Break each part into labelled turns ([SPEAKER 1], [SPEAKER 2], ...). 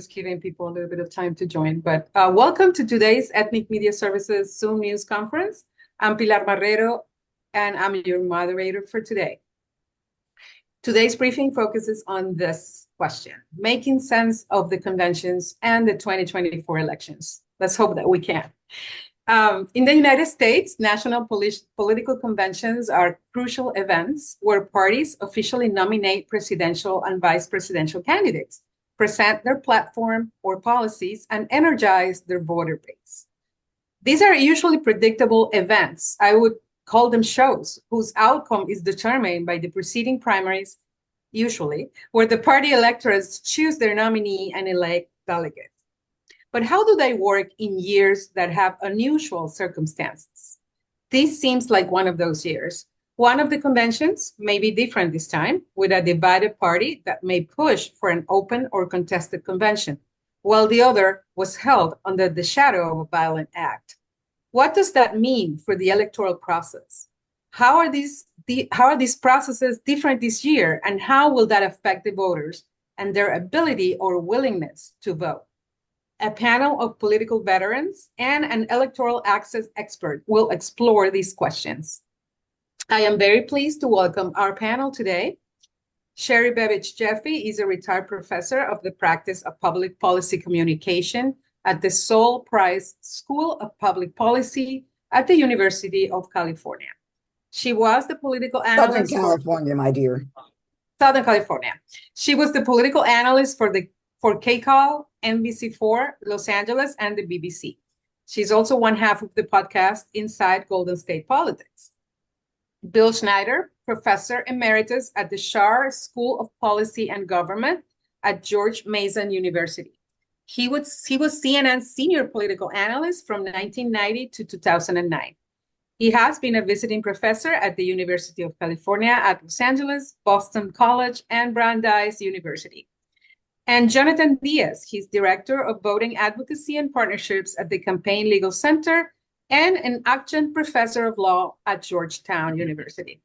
[SPEAKER 1] just giving people a little bit of time to join. But welcome to today's Ethnic Media Services Zoom News Conference. I'm Pilar Barrero, and I'm your moderator for today. Today's briefing focuses on this question: making sense of the conventions and the 2024 elections. Let's hope that we can. In the United States, national political conventions are crucial events where parties officially nominate presidential and vice presidential candidates, present their platform or policies, and energize their voter base. These are usually predictable events. I would call them shows whose outcome is determined by the preceding primaries, usually, where the party electorates choose their nominee and elect delegates. But how do they work in years that have unusual circumstances? This seems like one of those years. One of the conventions may be different this time, with a divided party that may push for an open or contested convention, while the other was held under the shadow of a violent act. What does that mean for the electoral process? How are these processes different this year, and how will that affect the voters and their ability or willingness to vote? A panel of political veterans and an electoral access expert will explore these questions. I am very pleased to welcome our panel today. Sherry Bevich Jeffy is a retired professor of the practice of public policy communication at the Sol Price School of Public Policy at the University of California. She was the political analyst.
[SPEAKER 2] Southern California, my dear.
[SPEAKER 1] Southern California. She was the political analyst for KCAL, NBC4, Los Angeles, and the BBC. She's also one half of the podcast Inside Golden State Politics. Bill Schneider, professor emeritus at the Schar School of Policy and Government at George Mason University. He was CNN's senior political analyst from 1990 to 2009. He has been a visiting professor at the University of California at Los Angeles, Boston College, and Brandeis University. And Jonathan Diaz, he's director of voting advocacy and partnerships at the Campaign Legal Center and an adjunct professor of law at Georgetown University.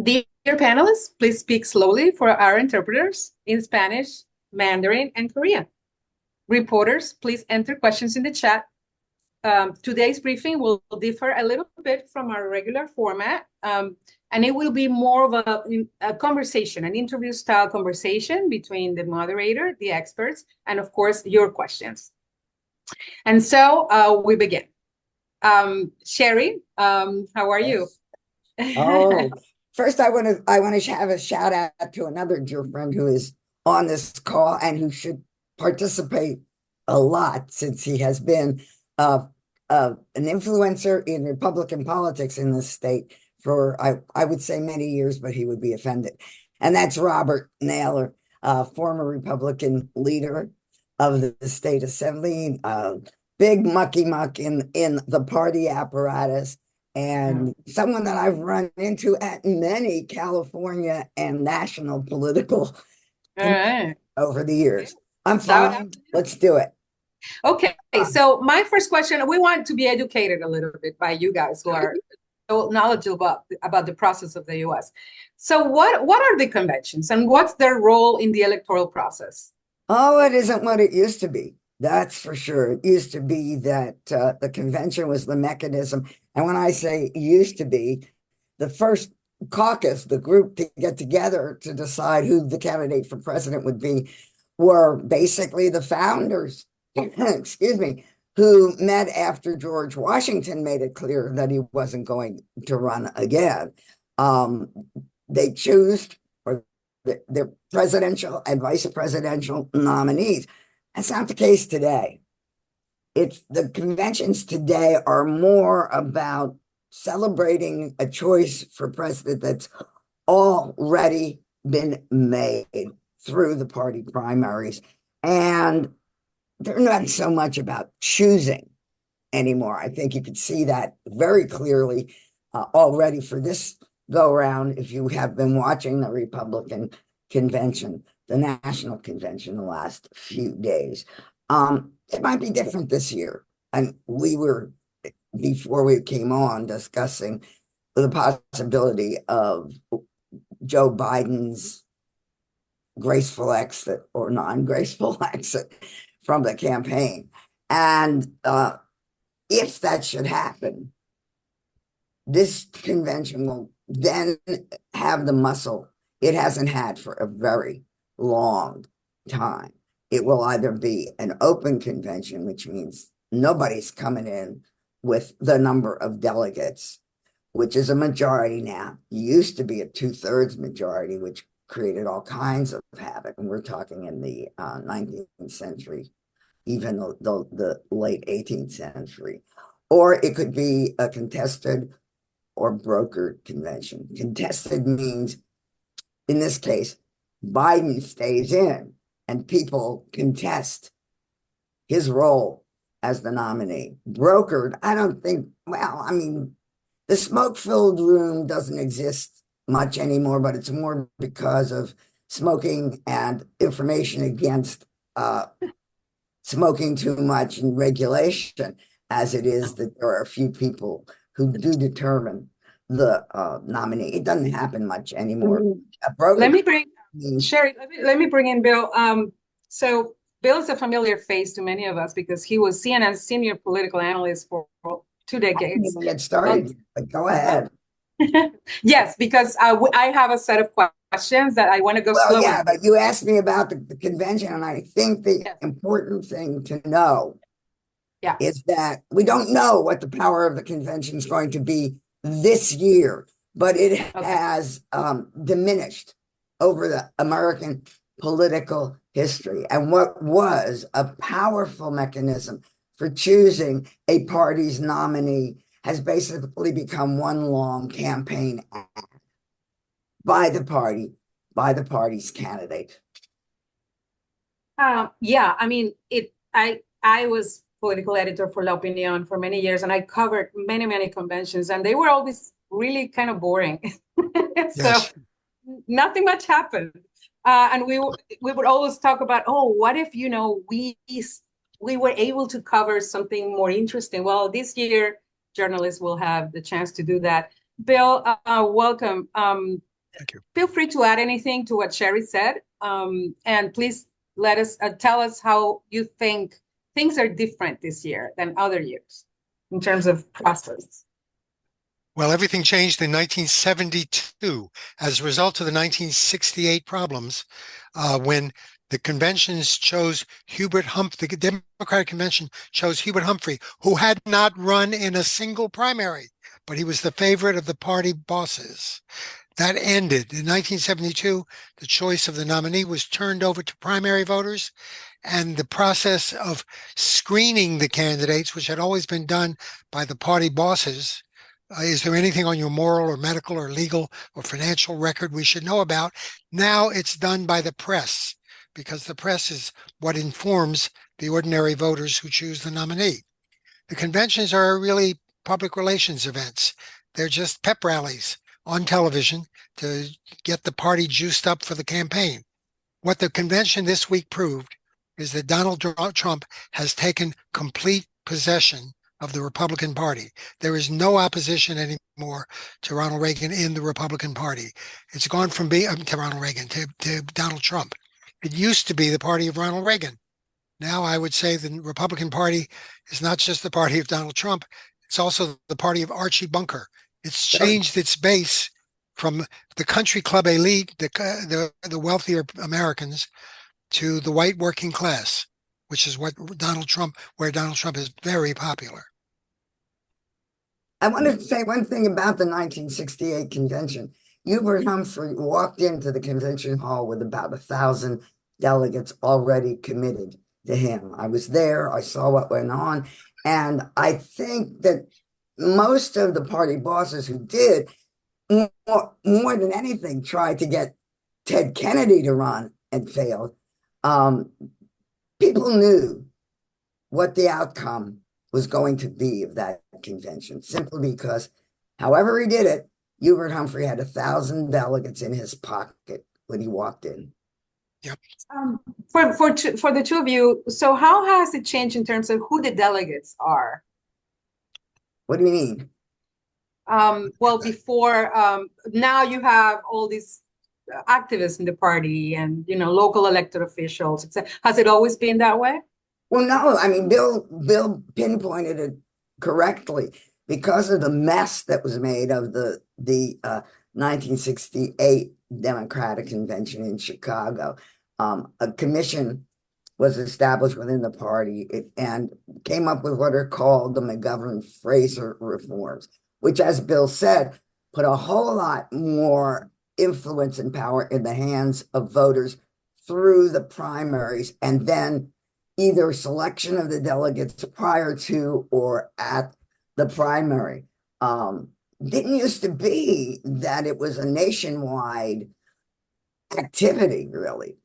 [SPEAKER 1] Dear panelists, please speak slowly for our interpreters in Spanish, Mandarin, and Korean. Reporters, please enter questions in the chat. Today's briefing will differ a little bit from our regular format, and it will be more of a conversation, an interview-style conversation between the moderator, the experts, and of course, your questions. And so we begin. Sherry, how are you?
[SPEAKER 2] Oh, first I want to have a shout out to another dear friend who is on this call and who should participate a lot, since he has been an influencer in Republican politics in this state for, I would say, many years, but he would be offended. And that's Robert Naylor, former Republican leader of the state assembly, big mucky muck in the party apparatus, and someone that I've run into at many California and national political over the years. I'm fine. Let's do it.
[SPEAKER 1] Okay, so my first question, we want to be educated a little bit by you guys who are so knowledgeable about the process of the US. So what are the conventions and what's their role in the electoral process?
[SPEAKER 2] Oh, it isn't what it used to be. That's for sure. It used to be that the convention was the mechanism. And when I say used to be, the first caucus, the group to get together to decide who the candidate for president would be, were basically the founders, excuse me, who met after George Washington made it clear that he wasn't going to run again. They chose their presidential and vice presidential nominees. That's not the case today. The conventions today are more about celebrating a choice for president that's already been made through the party primaries. And they're not so much about choosing anymore. I think you could see that very clearly already for this go around, if you have been watching the Republican convention, the national convention, the last few days. It might be different this year. And we were, before we came on, discussing the possibility of Joe Biden's graceful exit or non-graceful exit from the campaign. And if that should happen, this convention will then have the muscle it hasn't had for a very long time. It will either be an open convention, which means nobody's coming in with the number of delegates, which is a majority now. It used to be a 2/3 majority, which created all kinds of havoc. And we're talking in the 19th century, even the late 18th century. Or it could be a contested or brokered convention. Contested means, in this case, Biden stays in and people contest his role as the nominee. Brokered, I don't think, well, I mean, the smoke-filled room doesn't exist much anymore, but it's more because of smoking and information against smoking too much and regulation, as it is that there are a few people who do determine the nominee. It doesn't happen much anymore.
[SPEAKER 1] Let me bring Sherry. Let me bring in Bill. So Bill is a familiar face to many of us because he was CNN's senior political analyst for 2 decades.
[SPEAKER 2] Get started, but go ahead.
[SPEAKER 1] Yes, because I have a set of questions that I want to go slow.
[SPEAKER 2] Yeah, but you asked me about the convention, and I think the important thing to know is that we don't know what the power of the convention is going to be this year, but it has diminished over the American political history. And what was a powerful mechanism for choosing a party's nominee has basically become one long campaign ad by the party's candidate.
[SPEAKER 1] Yeah, I mean, I was political editor for La Opinión for many years, and I covered many conventions, and they were always really kind of boring. So nothing much happened. And we would always talk about, oh, what if, you know, we were able to cover something more interesting. Well, this year, journalists will have the chance to do that. Bill, welcome.
[SPEAKER 3] Thank you.
[SPEAKER 1] Feel free to add anything to what Sherry said. And please let us tell us how you think things are different this year than other years in terms of process.
[SPEAKER 3] Well, everything changed in 1972 as a result of the 1968 problems, when the conventions chose Hubert Humphrey. The Democratic Convention chose Hubert Humphrey, who had not run in a single primary, but he was the favorite of the party bosses. That ended in 1972. The choice of the nominee was turned over to primary voters, and the process of screening the candidates, which had always been done by the party bosses. Is there anything on your moral or medical or legal or financial record we should know about? Now it's done by the press, because the press is what informs the ordinary voters who choose the nominee. The conventions are really public relations events. They're just pep rallies on television to get the party juiced up for the campaign. What the convention this week proved is that Donald Trump has taken complete possession of the Republican Party. There is no opposition anymore to Ronald Reagan in the Republican Party. It's gone from being to Ronald Reagan to Donald Trump. It used to be the party of Ronald Reagan. Now I would say the Republican Party is not just the party of Donald Trump, it's also the party of Archie Bunker. It's changed its base from the country club elite, the wealthier Americans, to the white working class, which is where Donald Trump is very popular.
[SPEAKER 2] I wanted to say one thing about the 1968 convention. Hubert Humphrey walked into the convention hall with about 1,000 delegates already committed to him. I was there. I saw what went on. And I think that most of the party bosses who did, more than anything, tried to get Ted Kennedy to run and failed. People knew what the outcome was going to be of that convention, simply because however he did it, Hubert Humphrey had 1,000 delegates in his pocket when he walked in.
[SPEAKER 3] Yep.
[SPEAKER 1] For the two of you, so how has it changed in terms of who the delegates are?
[SPEAKER 2] What do you mean?
[SPEAKER 1] Well, before, now you have all these activists in the party and, local elected officials, etc. Has it always been that way?
[SPEAKER 2] Well, no, I mean, Bill pinpointed it correctly because of the mess that was made of the 1968 Democratic Convention in Chicago. A commission was established within the party and came up with what are called the McGovern-Fraser reforms, which, as Bill said, put a whole lot more influence and power in the hands of voters through the primaries, and then either selection of the delegates prior to or at the primary. Didn't used to be that it was a nationwide activity, really,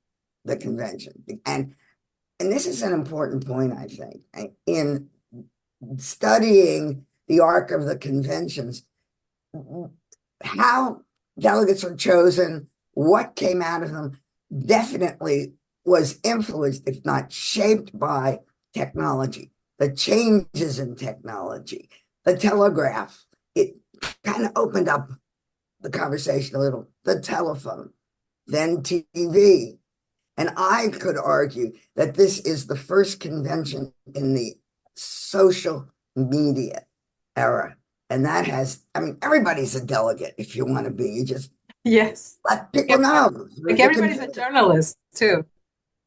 [SPEAKER 2] the convention. And this is an important point, I think, in studying the arc of the conventions, how delegates are chosen, what came out of them, definitely was influenced, if not shaped, by technology, the changes in technology, the telegraph. It kind of opened up the conversation a little, the telephone, then TV. And I could argue that this is the first convention in the social media era. And that has, I mean, everybody's a delegate if you want to be. You just
[SPEAKER 1] Yes.
[SPEAKER 2] let people know.
[SPEAKER 1] Like everybody's a journalist too.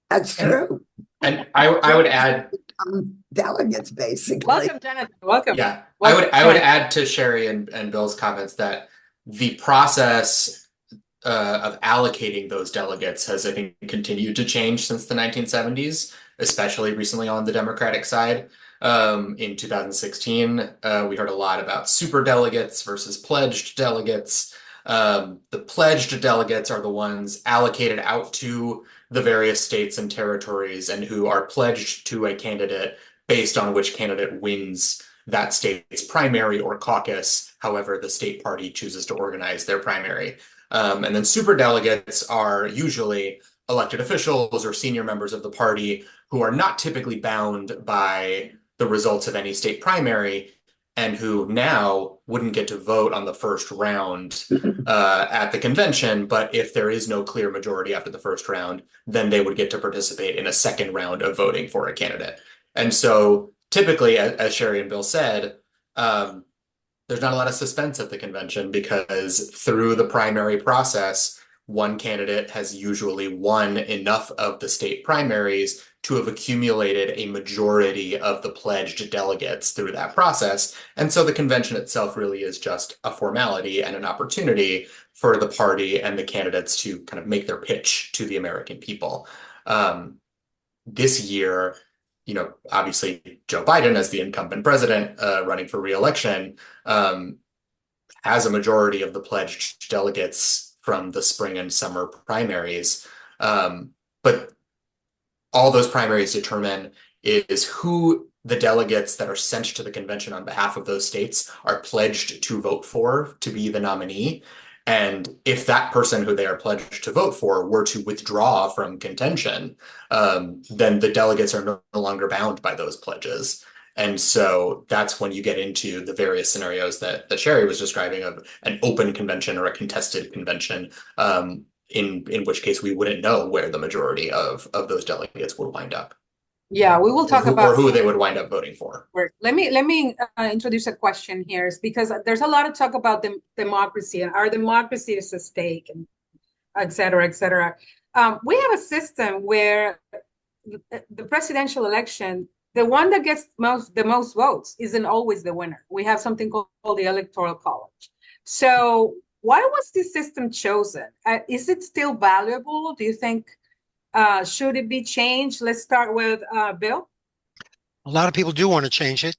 [SPEAKER 2] That's true.
[SPEAKER 4] And I would add
[SPEAKER 2] Delegates, basically.
[SPEAKER 1] Welcome, Jonathan. Welcome.
[SPEAKER 4] Yeah,
[SPEAKER 1] Welcome.
[SPEAKER 4] I would add to Sherry and Bill's comments that the process of allocating those delegates has, I think, continued to change since the 1970s, especially recently on the Democratic side. In 2016, we heard a lot about super delegates versus pledged delegates. The pledged delegates are the ones allocated out to the various states and territories and who are pledged to a candidate based on which candidate wins that state's primary or caucus, however the state party chooses to organize their primary. And then super delegates are usually elected officials or senior members of the party who are not typically bound by the results of any state primary and who now wouldn't get to vote on the first round at the convention. But if there is no clear majority after the first round, then they would get to participate in a second round of voting for a candidate. And so typically, as Sherry and Bill said, there's not a lot of suspense at the convention because through the primary process, one candidate has usually won enough of the state primaries to have accumulated a majority of the pledged delegates through that process. And so the convention itself really is just a formality and an opportunity for the party and the candidates to kind of make their pitch to the American people. This year, obviously Joe Biden, as the incumbent president running for re-election, has a majority of the pledged delegates from the spring and summer primaries. But all those primaries determine is who the delegates that are sent to the convention on behalf of those states are pledged to vote for to be the nominee. And if that person who they are pledged to vote for were to withdraw from contention, then the delegates are no longer bound by those pledges. And so that's when you get into the various scenarios that Sherry was describing of an open convention or a contested convention, in which case we wouldn't know where the majority of those delegates would wind up.
[SPEAKER 1] Yeah, we will talk about
[SPEAKER 4] who they would wind up voting for.
[SPEAKER 1] Let me introduce a question here, because there's a lot of talk about democracy and our democracy is at stake, and et cetera, et cetera. We have a system where the presidential election, the one that gets the most votes isn't always the winner. We have something called the Electoral College. So why was this system chosen? Is it still valuable? Do you think, should it be changed? Let's start with Bill.
[SPEAKER 3] A lot of people do want to change it,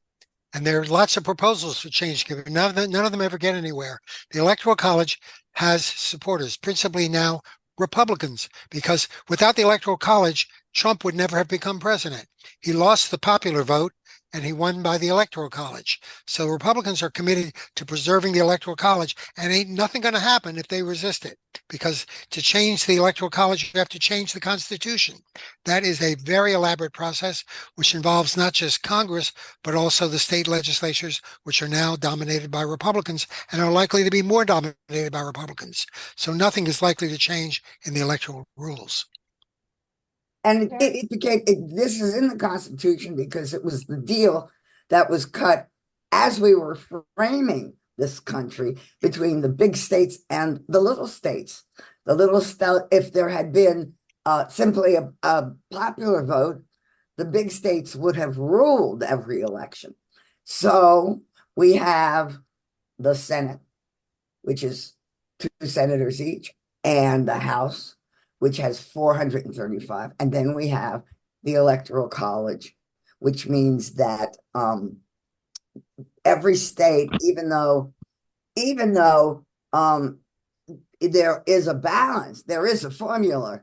[SPEAKER 3] and there are lots of proposals for change. None of them ever get anywhere. The Electoral College has supporters, principally now Republicans, because without the Electoral College, Trump would never have become president. He lost the popular vote and he won by the Electoral College. So Republicans are committed to preserving the Electoral College, and ain't nothing going to happen if they resist it. Because to change the Electoral College, you have to change the Constitution. That is a very elaborate process, which involves not just Congress, but also the state legislatures, which are now dominated by Republicans and are likely to be more dominated by Republicans. So nothing is likely to change in the electoral rules.
[SPEAKER 2] And it became, this is in the Constitution because it was the deal that was cut as we were framing this country between the big states and the little states. The little state, if there had been simply a popular vote, the big states would have ruled every election. So we have the Senate, which is 2 senators each, and the House, which has 435. And then we have the Electoral College, which means that every state, even though there is a balance, there is a formula,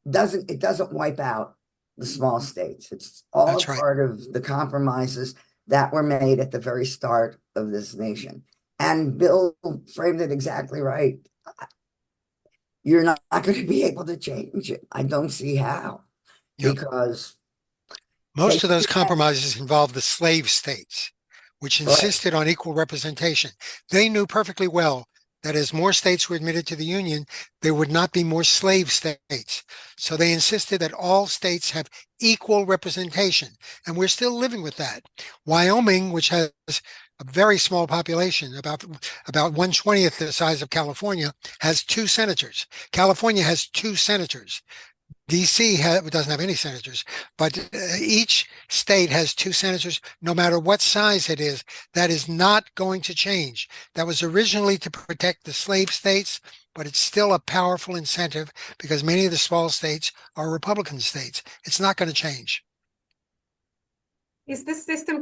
[SPEAKER 2] it doesn't wipe out the small states. It's all
[SPEAKER 3] That's right.
[SPEAKER 2] part of the compromises that were made at the very start of this nation. And Bill framed it exactly right. You're not going to be able to change it. I don't see how.
[SPEAKER 3] Yep.
[SPEAKER 2] Because
[SPEAKER 3] most of those compromises involved the slave states, which insisted on equal representation. They knew perfectly well that as more states were admitted to the Union, there would not be more slave states. So they insisted that all states have equal representation. And we're still living with that. Wyoming, which has a very small population, about 1/20th the size of California, has 2 senators. California has 2 senators. DC doesn't have any senators, but each state has 2 senators, no matter what size it is. That is not going to change. That was originally to protect the slave states, but it's still a powerful incentive because many of the small states are Republican states. It's not going to change.
[SPEAKER 1] Is this system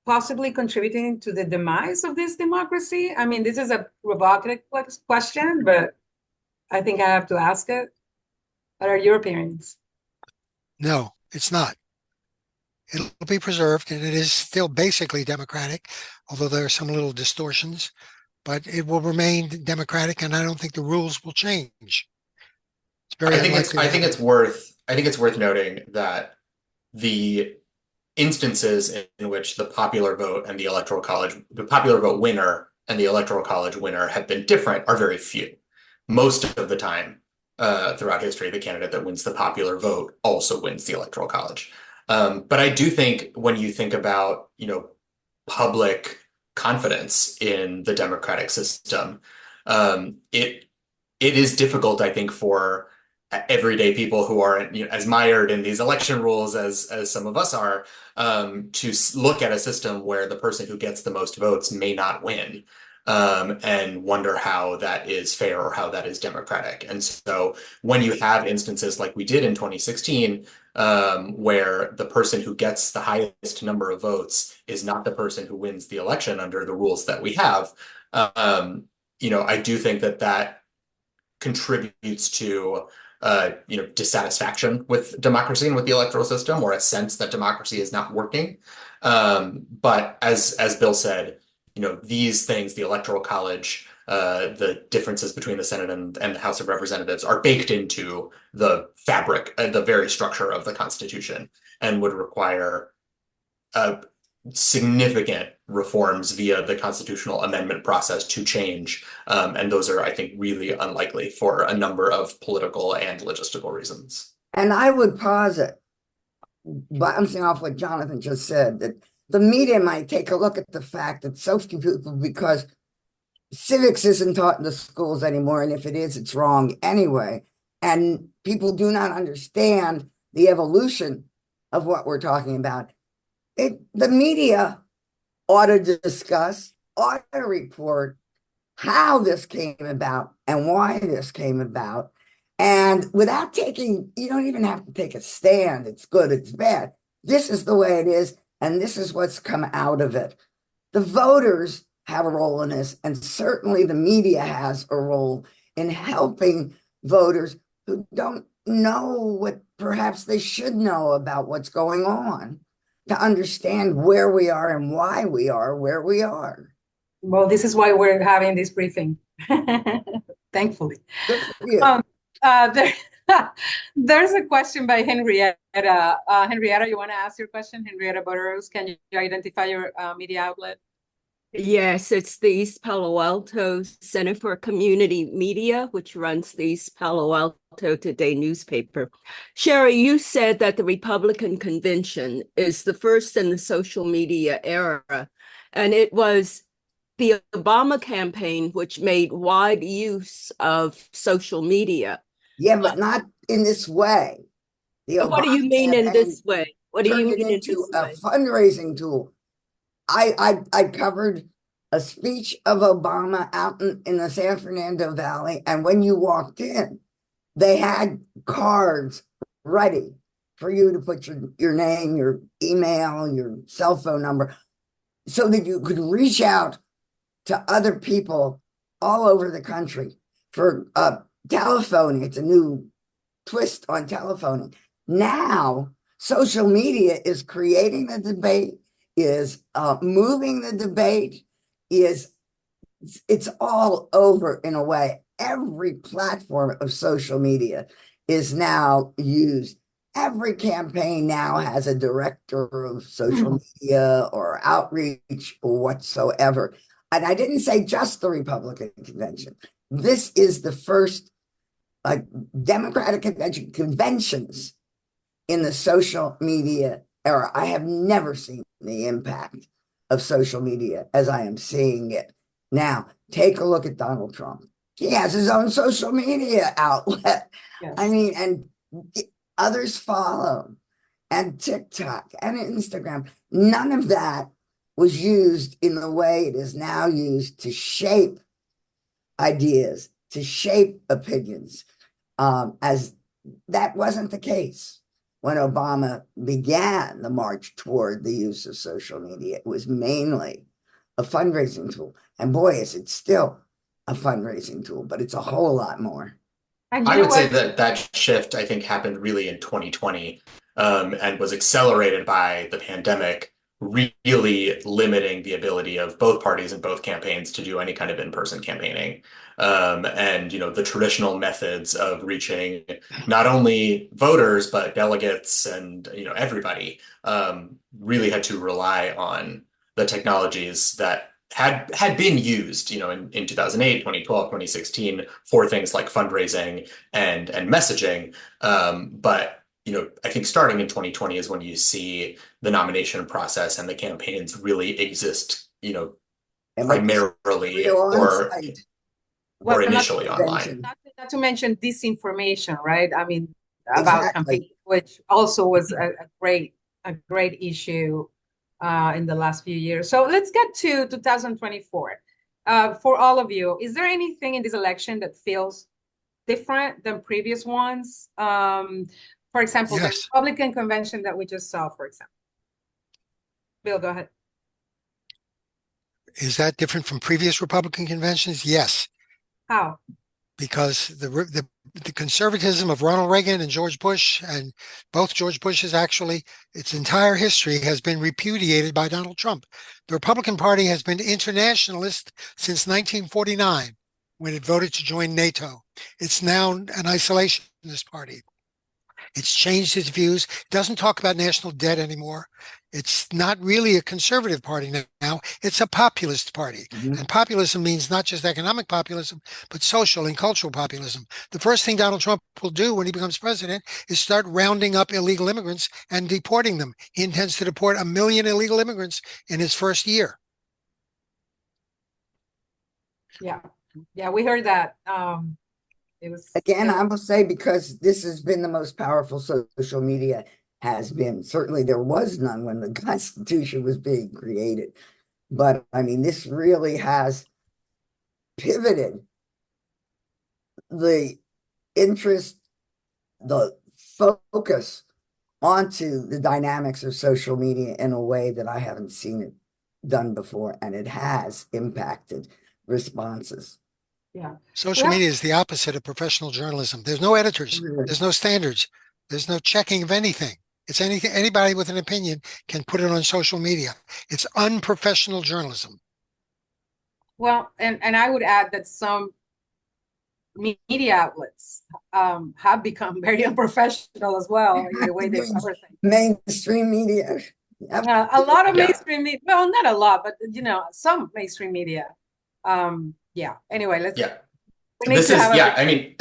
[SPEAKER 1] possibly contributing to the demise of this democracy? I mean, this is a provocative question, but I think I have to ask it. What are your opinions?
[SPEAKER 3] No, it's not. It'll be preserved, and it is still basically democratic, although there are some little distortions, but it will remain democratic, and I don't think the rules will change. It's very unlikely.
[SPEAKER 4] I think it's worth noting that the instances in which the popular vote and the popular vote winner and the Electoral College winner have been different are very few. Most of the time throughout history, the candidate that wins the popular vote also wins the Electoral College. But I do think when you think about, public confidence in the democratic system, it is difficult, I think, for everyday people who aren't as mired in these election rules as some of us are, to look at a system where the person who gets the most votes may not win. And wonder how that is fair or how that is democratic. And so when you have instances like we did in 2016, where the person who gets the highest number of votes is not the person who wins the election under the rules that we have, I do think that contributes to dissatisfaction with democracy and with the electoral system, or a sense that democracy is not working. But as Bill said, these things, the Electoral College, the differences between the Senate and the House of Representatives are baked into the fabric, the very structure of the Constitution, and would require significant reforms via the constitutional amendment process to change. And those are, I think, really unlikely for a number of political and logistical reasons.
[SPEAKER 2] And I would posit, bouncing off what Jonathan just said, that the media might take a look at the fact that so few people, because civics isn't taught in the schools anymore, and if it is, it's wrong anyway. And people do not understand the evolution of what we're talking about. The media ought to discuss, ought to report how this came about and why this came about. And without you don't even have to take a stand. It's good, it's bad. This is the way it is. And this is what's come out of it. The voters have a role in this, and certainly the media has a role in helping voters who don't know what perhaps they should know about what's going on to understand where we are and why we are where we are.
[SPEAKER 1] Well, this is why we're having this briefing, thankfully.
[SPEAKER 2] Good for you.
[SPEAKER 1] There, there's a question by Henrietta. Henrietta, you want to ask your question? Henrietta Butteros, can you identify your media outlet?
[SPEAKER 5] Yes, it's the East Palo Alto Center for Community Media, which runs the East Palo Alto Today newspaper. Sherry, you said that the Republican convention is the first in the social media era, and it was the Obama campaign which made wide use of social media.
[SPEAKER 2] Yeah, but not in this way.
[SPEAKER 5] What do you mean in this way? What do you
[SPEAKER 2] Turned it
[SPEAKER 5] mean in
[SPEAKER 2] into
[SPEAKER 5] this
[SPEAKER 2] a
[SPEAKER 5] way?
[SPEAKER 2] fundraising tool. I covered a speech of Obama out in the San Fernando Valley, and when you walked in, they had cards ready for you to put your name, your email, your cell phone number, so that you could reach out to other people all over the country for telephoning. It's a new twist on telephoning. Now, social media is creating the debate, is moving the debate, it's all over in a way. Every platform of social media is now used. Every campaign now has a director of social media or outreach or whatsoever. And I didn't say just the Republican convention. This is the first Democratic conventions in the social media era. I have never seen the impact of social media as I am seeing it now. Take a look at Donald Trump. He has his own social media outlet.
[SPEAKER 1] Yes.
[SPEAKER 2] I mean, and others follow, and TikTok and Instagram. None of that was used in the way it is now used to shape ideas, to shape opinions, as that wasn't the case when Obama began the march toward the use of social media. It was mainly a fundraising tool. And boy, is it still a fundraising tool, but it's a whole lot more.
[SPEAKER 1] And
[SPEAKER 4] I would say that shift, I think, happened really in 2020, and was accelerated by the pandemic, really limiting the ability of both parties and both campaigns to do any kind of in-person campaigning. And, the traditional methods of reaching not only voters, but delegates and, everybody, really had to rely on the technologies that had been used, in 2008, 2012, 2016 for things like fundraising and messaging. But I think starting in 2020 is when you see the nomination process and the campaigns really exist, primarily or initially online.
[SPEAKER 1] Not to mention disinformation, right? I mean, about campaigns, which also was a great issue in the last few years. So let's get to 2024. For all of you, is there anything in this election that feels different than previous ones? For example,
[SPEAKER 3] Yes.
[SPEAKER 1] the Republican convention that we just saw, for example. Bill, go ahead.
[SPEAKER 3] Is that different from previous Republican conventions? Yes.
[SPEAKER 1] How?
[SPEAKER 3] Because the conservatism of Ronald Reagan and George Bush, and both George Bushes actually, its entire history has been repudiated by Donald Trump. The Republican Party has been internationalist since 1949, when it voted to join NATO. It's now an isolationist party. It's changed its views. It doesn't talk about national debt anymore. It's not really a conservative party now. It's a populist party.
[SPEAKER 2] Mhm.
[SPEAKER 3] And populism means not just economic populism, but social and cultural populism. The first thing Donald Trump will do when he becomes president is start rounding up illegal immigrants and deporting them. He intends to deport 1 million illegal immigrants in his first year.
[SPEAKER 1] Yeah, we heard that. It was
[SPEAKER 2] Again, I will say, because this has been the most powerful social media has been. Certainly there was none when the Constitution was being created. But I mean, this really has pivoted the interest, the focus onto the dynamics of social media in a way that I haven't seen it done before. And it has impacted responses.
[SPEAKER 1] Yeah.
[SPEAKER 3] Social
[SPEAKER 1] Well-
[SPEAKER 3] media is the opposite of professional journalism. There's no editors. There's no standards. There's no checking of anything. It's anything, anybody with an opinion can put it on social media. It's unprofessional journalism.
[SPEAKER 1] Well, and I would add that some media outlets have become very unprofessional as well in the way they cover things.
[SPEAKER 2] Mainstream media. Yep.
[SPEAKER 1] A lot of
[SPEAKER 4] Yeah.
[SPEAKER 1] mainstream media, well, not a lot, but some mainstream media. Yeah. Anyway,
[SPEAKER 4] Yeah.
[SPEAKER 1] we need
[SPEAKER 4] This
[SPEAKER 1] to
[SPEAKER 4] is,
[SPEAKER 1] have
[SPEAKER 4] yeah, I mean,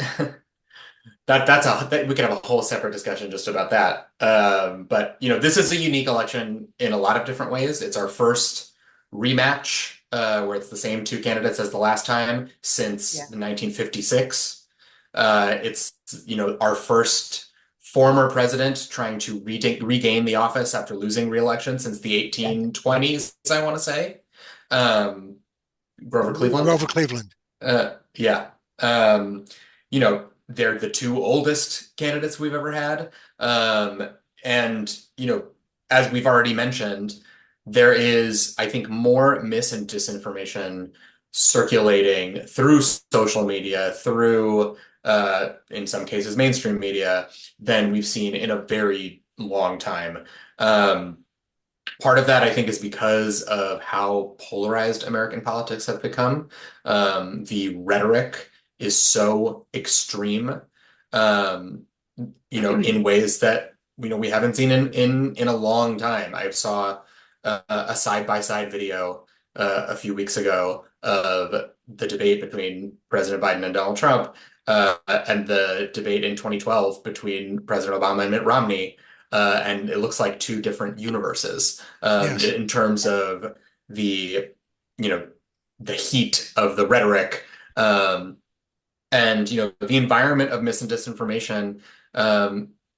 [SPEAKER 4] we could have a whole separate discussion just about that. But this is a unique election in a lot of different ways. It's our first rematch, where it's the same two candidates as the last time since
[SPEAKER 1] Yeah.
[SPEAKER 4] 1956. It's, our first former president trying to regain the office after losing re-election since the 1820s, I want to say. Grover Cleveland.
[SPEAKER 3] Grover Cleveland.
[SPEAKER 4] Yeah. They're the two oldest candidates we've ever had. And, as we've already mentioned, there is, I think, more mis and disinformation circulating through social media, through, in some cases, mainstream media, than we've seen in a very long time. Part of that, I think, is because of how polarized American politics have become. The rhetoric is so extreme, in ways that we haven't seen in a long time. I saw a side-by-side video a few weeks ago of the debate between President Biden and Donald Trump, and the debate in 2012 between President Obama and Mitt Romney. And it looks like two different universes,
[SPEAKER 3] Yes.
[SPEAKER 4] in terms of the heat of the rhetoric, and the environment of mis and disinformation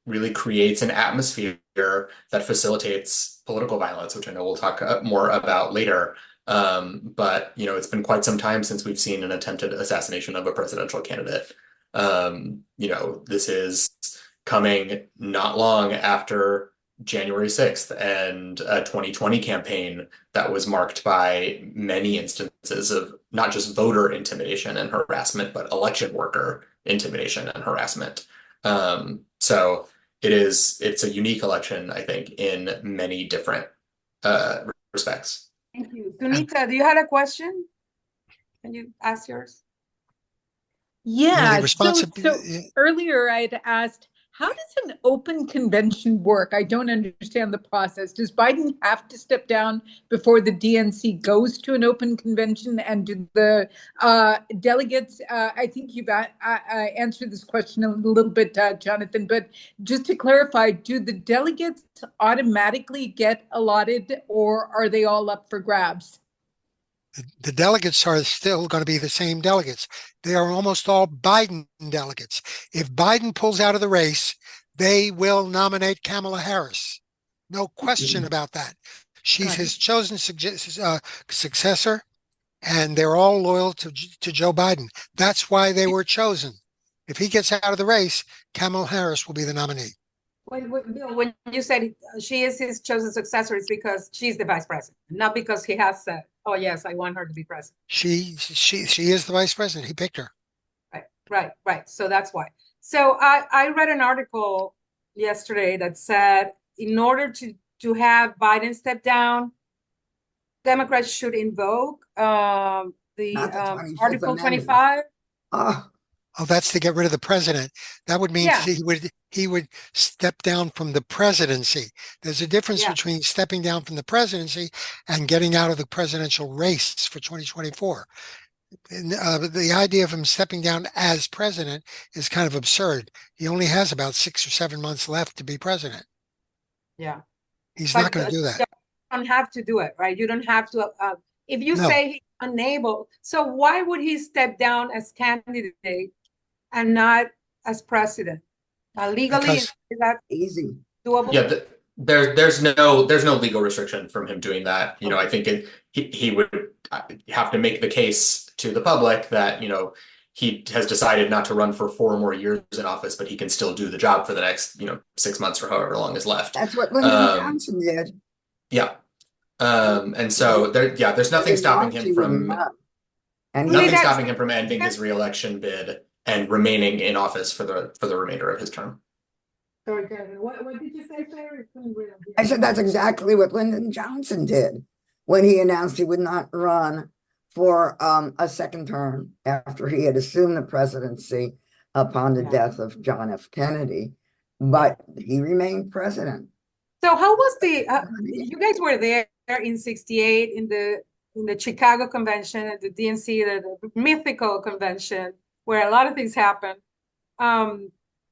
[SPEAKER 4] really creates an atmosphere that facilitates political violence, which I know we'll talk more about later. But it's been quite some time since we've seen an attempted assassination of a presidential candidate. This is coming not long after January 6th and a 2020 campaign that was marked by many instances of not just voter intimidation and harassment, but election worker intimidation and harassment. So it's a unique election, I think, in many different respects.
[SPEAKER 1] Thank you. Sunita, do you have a question? Can you ask yours?
[SPEAKER 6] Yeah,
[SPEAKER 3] the
[SPEAKER 6] so earlier I'd asked, how does an open convention work? I don't understand the process. Does Biden have to step down before the DNC goes to an open convention? And do the delegates, I think you've answered this question a little bit, Jonathan, but just to clarify, do the delegates automatically get allotted, or are they all up for grabs?
[SPEAKER 3] The delegates are still going to be the same delegates. They are almost all Biden delegates. If Biden pulls out of the race, they will nominate Kamala Harris. No question about that. She's his chosen successor, and they're all loyal to Joe Biden. That's why they were chosen. If he gets out of the race, Kamala Harris will be the nominee.
[SPEAKER 1] When you said she is his chosen successor, it's because she's the vice president, not because he has said, "Oh yes, I want her to be president."
[SPEAKER 3] She is the vice president. He picked her.
[SPEAKER 1] Right. So that's why. So I read an article yesterday that said in order to have Biden step down, Democrats should invoke the Article 25.
[SPEAKER 3] Oh, that's to get rid of the president. That would mean he would step down from the presidency. There's a difference between stepping down from the presidency and getting out of the presidential race for 2024. And, the idea of him stepping down as president is kind of absurd. He only has about 6 or 7 months left to be president.
[SPEAKER 1] Yeah.
[SPEAKER 3] He's not going to do that.
[SPEAKER 1] You don't have to do it, right? You don't have to. If you say he's unable, so why would he step down as candidate and not as president? Legally, is that
[SPEAKER 2] easy?
[SPEAKER 1] Doable?
[SPEAKER 4] Yeah, there's no legal restriction from him doing that. I think he would have to make the case to the public that he has decided not to run for 4 more years in office, but he can still do the job for the next 6 months or however long is left.
[SPEAKER 2] That's what Lyndon Johnson did.
[SPEAKER 4] Yeah. And so there's nothing stopping him from.
[SPEAKER 2] And
[SPEAKER 1] Well,
[SPEAKER 2] he,
[SPEAKER 1] it
[SPEAKER 4] Nothing
[SPEAKER 1] has-
[SPEAKER 4] stopping him from ending his reelection bid and remaining in office for the remainder of his term.
[SPEAKER 1] Sorry, Kevin, what did you say, Sarah?
[SPEAKER 2] I said that's exactly what Lyndon Johnson did when he announced he would not run for a second term after he had assumed the presidency upon the
[SPEAKER 1] Yeah.
[SPEAKER 2] death of John F. Kennedy, but he remained president.
[SPEAKER 1] So how was you guys were there in 68 in the Chicago convention at the DNC, the mythical convention where a lot of things happened.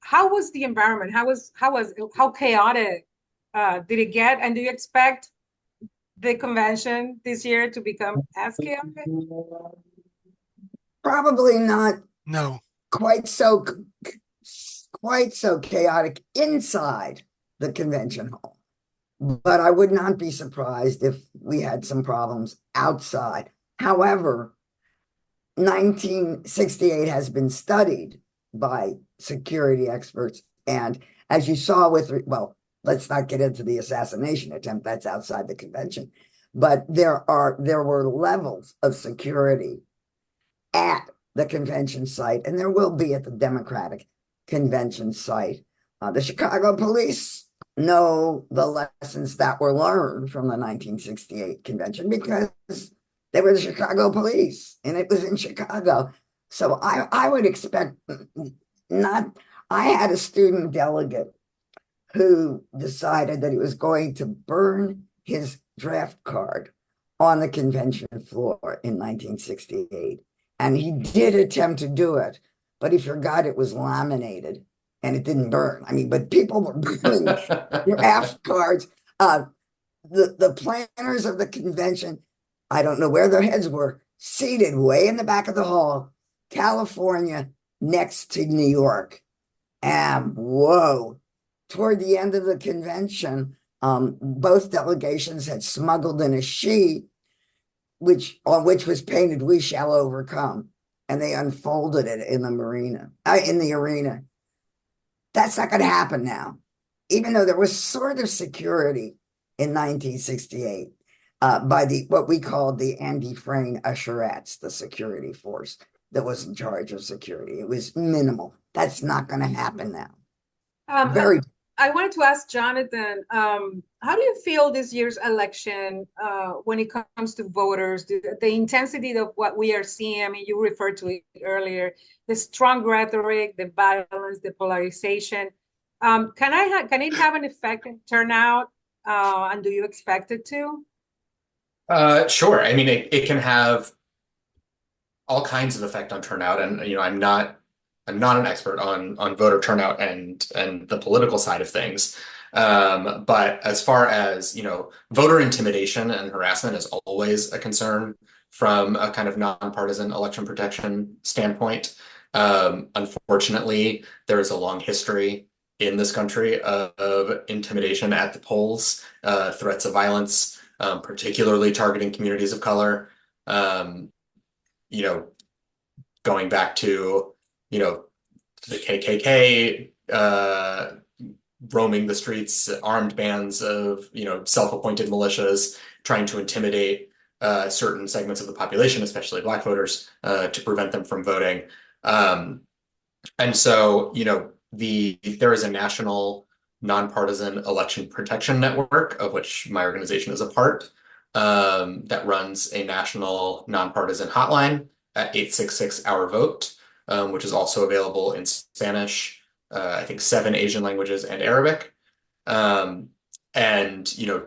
[SPEAKER 1] How was the environment? How chaotic did it get? And do you expect the convention this year to become as chaotic?
[SPEAKER 2] Probably not
[SPEAKER 3] No,
[SPEAKER 2] quite so chaotic inside the convention hall. But I would not be surprised if we had some problems outside. However, 1968 has been studied by security experts. And as you saw well, let's not get into the assassination attempt, that's outside the convention. But there were levels of security at the convention site, and there will be at the Democratic convention site. The Chicago police know the lessons that were learned from the 1968 convention because they were the Chicago police and it was in Chicago. So I would expect I had a student delegate who decided that he was going to burn his draft card on the convention floor in 1968. And he did attempt to do it, but he forgot it was laminated and it didn't burn. I mean, but people were burning draft cards. The planners of the convention, I don't know where their heads were, seated way in the back of the hall, California, next to New York. And whoa, toward the end of the convention, both delegations had smuggled in a sheet on which was painted "We shall overcome," and they unfolded it in the arena. That's not going to happen now, even though there was sort of security in 1968 by what we called the Andy Frain Usherettes, the security force that was in charge of security. It was minimal. That's not going to happen now.
[SPEAKER 1] I wanted to ask Jonathan, how do you feel this year's election when it comes to voters, the intensity of what we are seeing? I mean, you referred to it earlier, the strong rhetoric, the violence, the polarization. Can it have an effect in turnout? And do you expect it to?
[SPEAKER 4] Sure. I mean, it can have all kinds of effect on turnout, and I'm not an expert on voter turnout and the political side of things. But as far as, voter intimidation and harassment is always a concern from a kind of nonpartisan election protection standpoint. Unfortunately, there is a long history in this country of intimidation at the polls, threats of violence, particularly targeting communities of color. Going back to, the KKK roaming the streets, armed bands of, self-appointed militias trying to intimidate certain segments of the population, especially Black voters, to prevent them from voting. And so, there is a national nonpartisan election protection network, of which my organization is a part, that runs a national nonpartisan hotline at 866-OUR-VOTE, which is also available in Spanish, I think 7 Asian languages and Arabic. And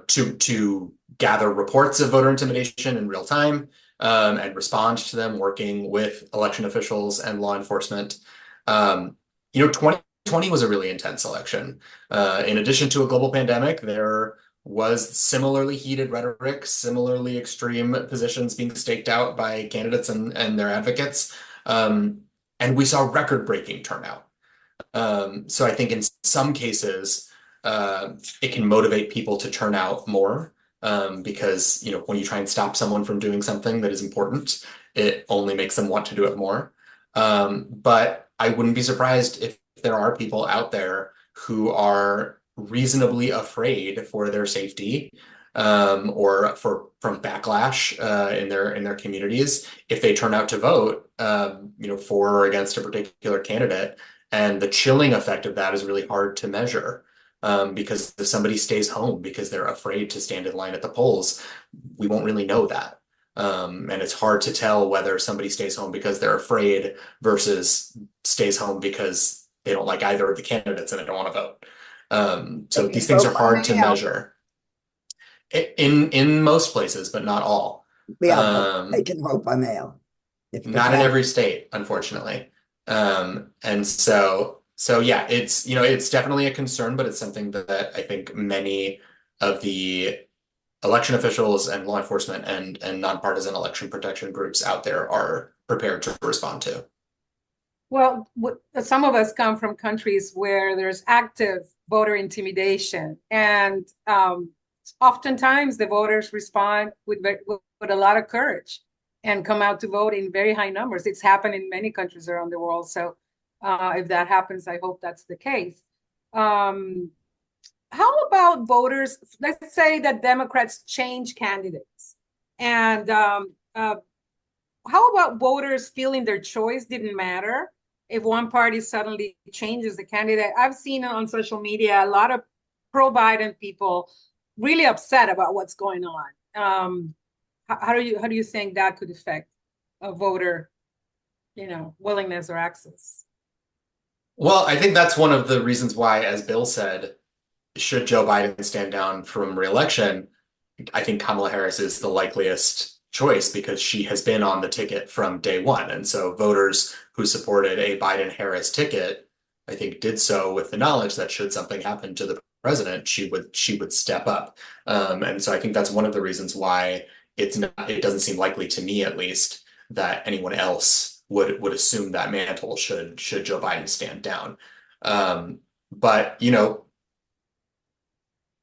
[SPEAKER 4] to gather reports of voter intimidation in real time, and respond to them, working with election officials and law enforcement. 2020 was a really intense election. In addition to a global pandemic, there was similarly heated rhetoric, similarly extreme positions being staked out by candidates and their advocates. And we saw record-breaking turnout. So I think in some cases, it can motivate people to turn out more, because when you try and stop someone from doing something that is important, it only makes them want to do it more. But I wouldn't be surprised if there are people out there who are reasonably afraid for their safety, or from backlash in their communities if they turn out to vote, for or against a particular candidate. And the chilling effect of that is really hard to measure. Because if somebody stays home because they're afraid to stand in line at the polls, we won't really know that. And it's hard to tell whether somebody stays home because they're afraid versus stays home because they don't like either of the candidates and they don't want to vote. So these things are hard to measure in most places, but not all.
[SPEAKER 2] Yeah, they can vote by mail.
[SPEAKER 4] Not in every state, unfortunately. And so yeah, it's definitely a concern, but it's something that I think many of the election officials and law enforcement and nonpartisan election protection groups out there are prepared to respond to.
[SPEAKER 1] Well, some of us come from countries where there's active voter intimidation, and oftentimes the voters respond with a lot of courage and come out to vote in very high numbers. It's happened in many countries around the world. So if that happens, I hope that's the case. How about voters? Let's say that Democrats change candidates. And how about voters feeling their choice didn't matter if one party suddenly changes the candidate? I've seen on social media a lot of pro-Biden people really upset about what's going on. How do you think that could affect a voter, willingness or access?
[SPEAKER 4] Well, I think that's one of the reasons why, as Bill said, should Joe Biden stand down from re-election, I think Kamala Harris is the likeliest choice because she has been on the ticket from day one. And so voters who supported a Biden-Harris ticket, I think did so with the knowledge that should something happen to the president, she would step up. And so I think that's one of the reasons why it doesn't seem likely to me, at least, that anyone else would assume that mantle should Joe Biden stand down. But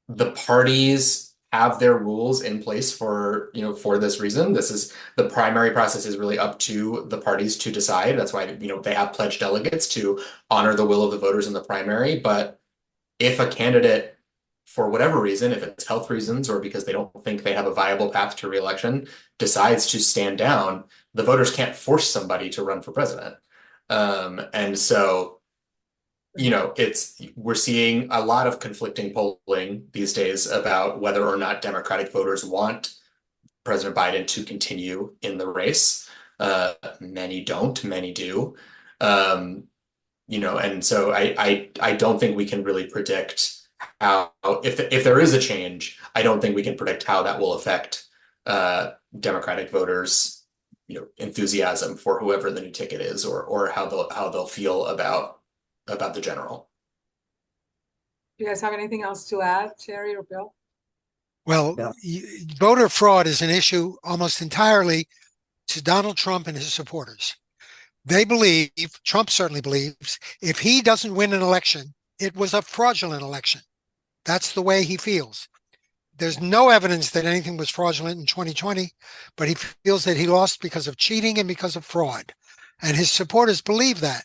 [SPEAKER 4] the parties have their rules in place for this reason. The primary process is really up to the parties to decide. That's why they have pledged delegates to honor the will of the voters in the primary. But if a candidate, for whatever reason, if it's health reasons or because they don't think they have a viable path to re-election, decides to stand down, the voters can't force somebody to run for president. And so, we're seeing a lot of conflicting polling these days about whether or not Democratic voters want President Biden to continue in the race. Many don't, many do. And so I don't think we can really predict how, if there is a change, I don't think we can predict how that will affect Democratic voters, enthusiasm for whoever the new ticket is, or how they'll feel about the general.
[SPEAKER 1] Do you guys have anything else to add, Sherry or Bill?
[SPEAKER 3] Well, voter fraud is an issue almost entirely to Donald Trump and his supporters. They believe, Trump certainly believes, if he doesn't win an election, it was a fraudulent election. That's the way he feels. There's no evidence that anything was fraudulent in 2020, but he feels that he lost because of cheating and because of fraud. And his supporters believe that.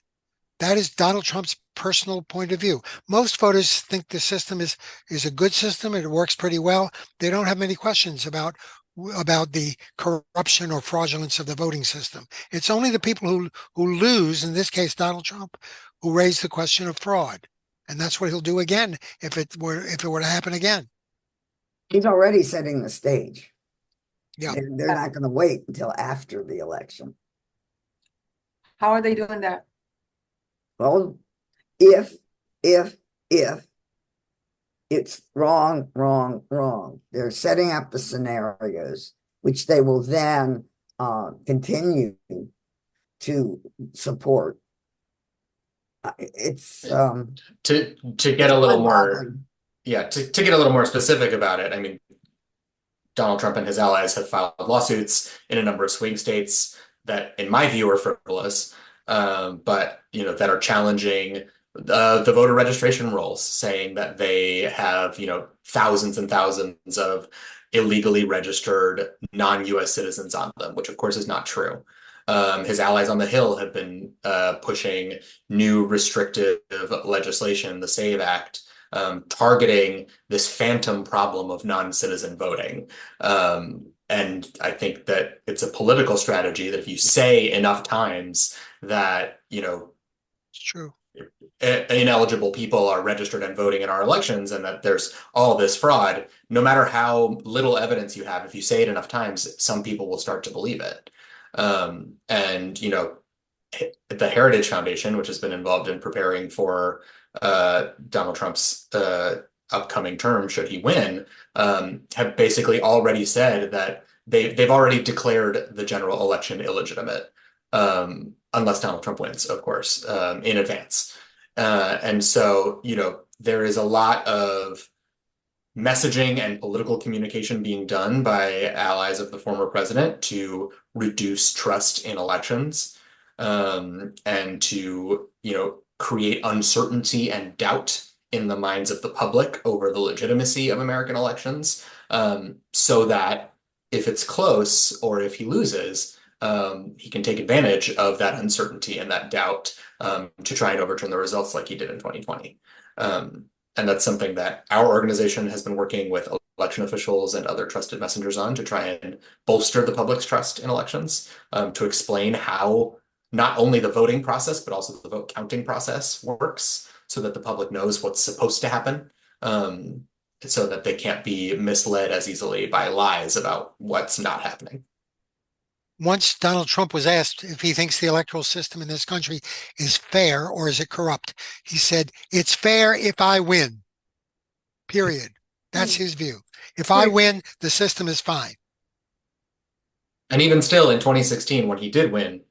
[SPEAKER 3] That is Donald Trump's personal point of view. Most voters think the system is a good system and it works pretty well. They don't have many questions about the corruption or fraudulence of the voting system. It's only the people who lose, in this case Donald Trump, who raise the question of fraud. And that's what he'll do again if it were to happen again.
[SPEAKER 2] He's already setting the stage.
[SPEAKER 3] Yeah.
[SPEAKER 2] They're not going to wait until after the election.
[SPEAKER 1] How are they doing that?
[SPEAKER 2] Well, if it's wrong, they're setting up the scenarios, which they will then continue to support. It's
[SPEAKER 4] to get a little more, to get a little more specific about it. I mean, Donald Trump and his allies have filed lawsuits in a number of swing states that, in my view, are frivolous, but that are challenging the voter registration rolls, saying that they have thousands and thousands of illegally registered non-US citizens on them, which of course is not true. His allies on the Hill have been pushing new restrictive legislation, the SAVE Act, targeting this phantom problem of non-citizen voting. And I think that it's a political strategy that if you say enough times that,
[SPEAKER 3] It's true.
[SPEAKER 4] ineligible people are registered and voting in our elections and that there's all this fraud, no matter how little evidence you have, if you say it enough times, some people will start to believe it. And, the Heritage Foundation, which has been involved in preparing for Donald Trump's upcoming term, should he win, have basically already said that they've already declared the general election illegitimate, unless Donald Trump wins, of course, in advance. And so, there is a lot of messaging and political communication being done by allies of the former president to reduce trust in elections, and to, create uncertainty and doubt in the minds of the public over the legitimacy of American elections, so that if it's close or if he loses, he can take advantage of that uncertainty and that doubt to try and overturn the results like he did in 2020. And that's something that our organization has been working with election officials and other trusted messengers on to try and bolster the public's trust in elections, to explain how not only the voting process, but also the vote counting process works so that the public knows what's supposed to happen, so that they can't be misled as easily by lies about what's not happening.
[SPEAKER 3] Once Donald Trump was asked if he thinks the electoral system in this country is fair or is it corrupt, he said, "It's fair if I win, period." That's his view. If I win, the system is fine.
[SPEAKER 4] And even still, in 2016, when he did win,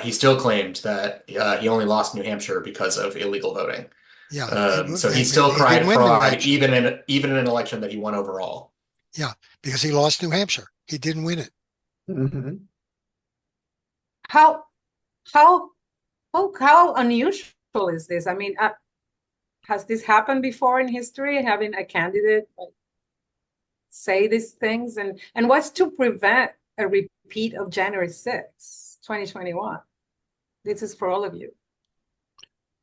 [SPEAKER 4] he still claimed that he only lost New Hampshire because of illegal voting.
[SPEAKER 3] Yeah.
[SPEAKER 4] So he still cried fraud, even in an election that he won overall.
[SPEAKER 3] Yeah, because he lost New Hampshire. He didn't win it.
[SPEAKER 2] Mhm.
[SPEAKER 1] How unusual is this? I mean, has this happened before in history, having a candidate say these things? And what's to prevent a repeat of January 6th, 2021? This is for all of you.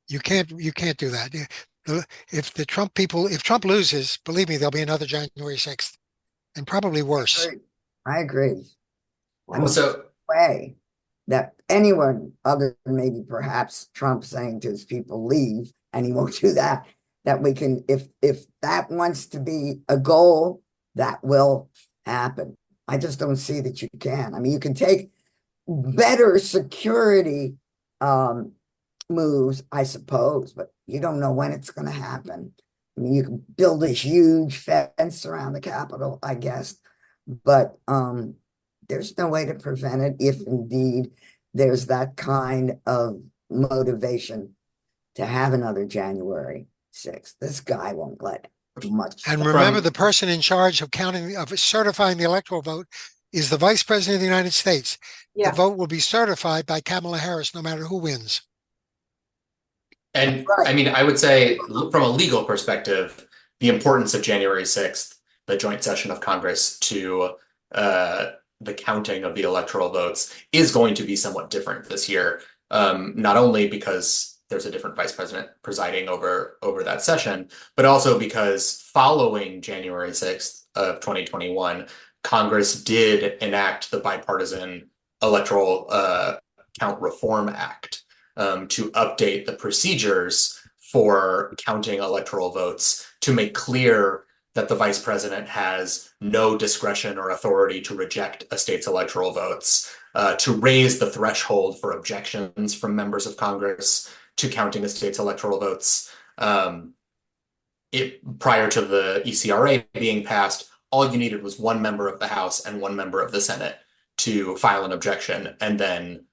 [SPEAKER 3] You can't do that. If Trump loses, believe me, there'll be another January 6th, and probably worse.
[SPEAKER 2] I agree. I mean,
[SPEAKER 4] So
[SPEAKER 2] way that anyone other than maybe perhaps Trump saying to his people, leave, and he won't do that, that we can, if that wants to be a goal, that will happen. I just don't see that you can. I mean, you can take better security moves, I suppose, but you don't know when it's going to happen. I mean, you can build a huge fence around the Capitol, I guess, but there's no way to prevent it if indeed there's that kind of motivation to have another January 6th. This guy won't let much.
[SPEAKER 3] And remember, the person in charge of certifying the electoral vote is the Vice President of the United States.
[SPEAKER 1] Yeah.
[SPEAKER 3] The vote will be certified by Kamala Harris, no matter who wins.
[SPEAKER 4] And I mean, I would say from a legal perspective, the importance of January 6th, the joint session of Congress, to the counting of the electoral votes is going to be somewhat different this year. Not only because there's a different vice president presiding over that session, but also because following January 6th of 2021, Congress did enact the Bipartisan Electoral Count Reform Act, to update the procedures for counting electoral votes to make clear that the vice president has no discretion or authority to reject a state's electoral votes, to raise the threshold for objections from members of Congress to counting a state's electoral votes. Prior to the ECRA being passed, all you needed was one member of the House and one member of the Senate to file an objection, and then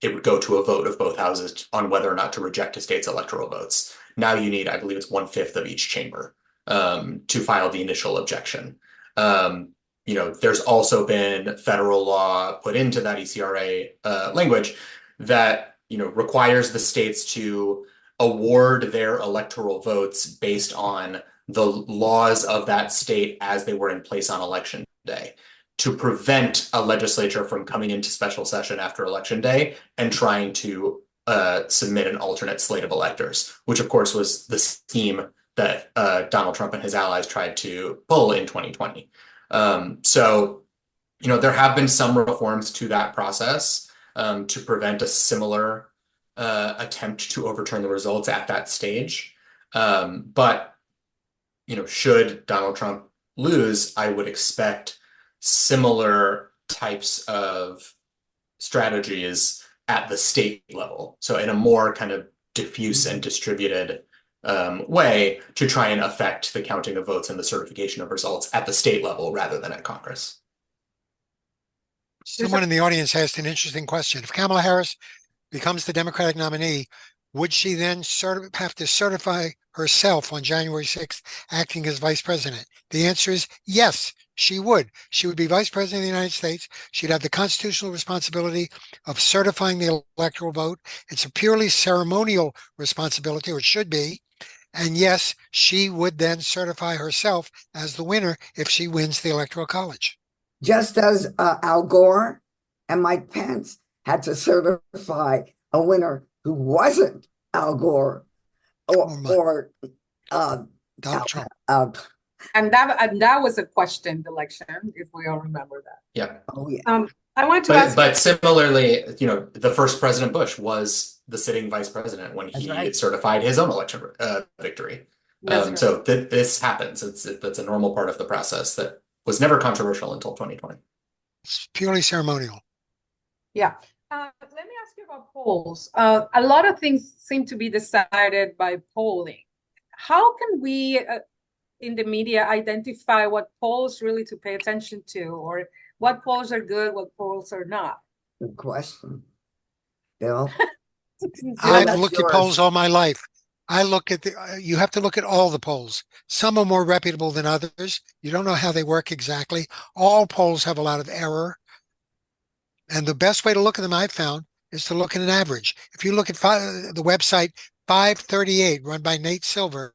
[SPEAKER 4] it would go to a vote of both houses on whether or not to reject a state's electoral votes. Now you need, I believe it's 1/5 of each chamber to file the initial objection. There's also been federal law put into that ECRA language that, requires the states to award their electoral votes based on the laws of that state as they were in place on election day, to prevent a legislature from coming into special session after election day and trying to submit an alternate slate of electors, which of course was the scheme that Donald Trump and his allies tried to pull in 2020. So, there have been some reforms to that process to prevent a similar attempt to overturn the results at that stage. But, should Donald Trump lose, I would expect similar types of strategies at the state level. So in a more kind of diffuse and distributed way to try and affect the counting of votes and the certification of results at the state level rather than at Congress.
[SPEAKER 3] Someone in the audience asked an interesting question. If Kamala Harris becomes the Democratic nominee, would she then have to certify herself on January 6th, acting as vice president? The answer is yes, she would. She would be vice president of the United States. She'd have the constitutional responsibility of certifying the electoral vote. It's a purely ceremonial responsibility, or it should be. And yes, she would then certify herself as the winner if she wins the Electoral College.
[SPEAKER 2] Just as Al Gore and Mike Pence had to certify a winner who wasn't Al Gore or
[SPEAKER 3] Donald Trump.
[SPEAKER 1] And that was a questioned election, if we all remember that.
[SPEAKER 4] Yeah.
[SPEAKER 2] Oh yeah.
[SPEAKER 1] I wanted to ask.
[SPEAKER 4] But similarly, the first President Bush was the sitting vice president when
[SPEAKER 2] That's
[SPEAKER 4] he
[SPEAKER 2] right.
[SPEAKER 4] certified his own election victory.
[SPEAKER 1] That's right.
[SPEAKER 4] So this happens. That's a normal part of the process that was never controversial until 2020.
[SPEAKER 3] It's purely ceremonial.
[SPEAKER 1] Yeah. Let me ask you about polls. A lot of things seem to be decided by polling. How can we, in the media, identify what polls really to pay attention to, or what polls are good, what polls are not?
[SPEAKER 2] Good question, Bill.
[SPEAKER 3] I've
[SPEAKER 2] that's
[SPEAKER 3] looked
[SPEAKER 2] yours.
[SPEAKER 3] at polls all my life. I look at you have to look at all the polls. Some are more reputable than others. You don't know how they work exactly. All polls have a lot of error. And the best way to look at them, I've found, is to look at an average. If you look at the website 538, run by Nate Silver,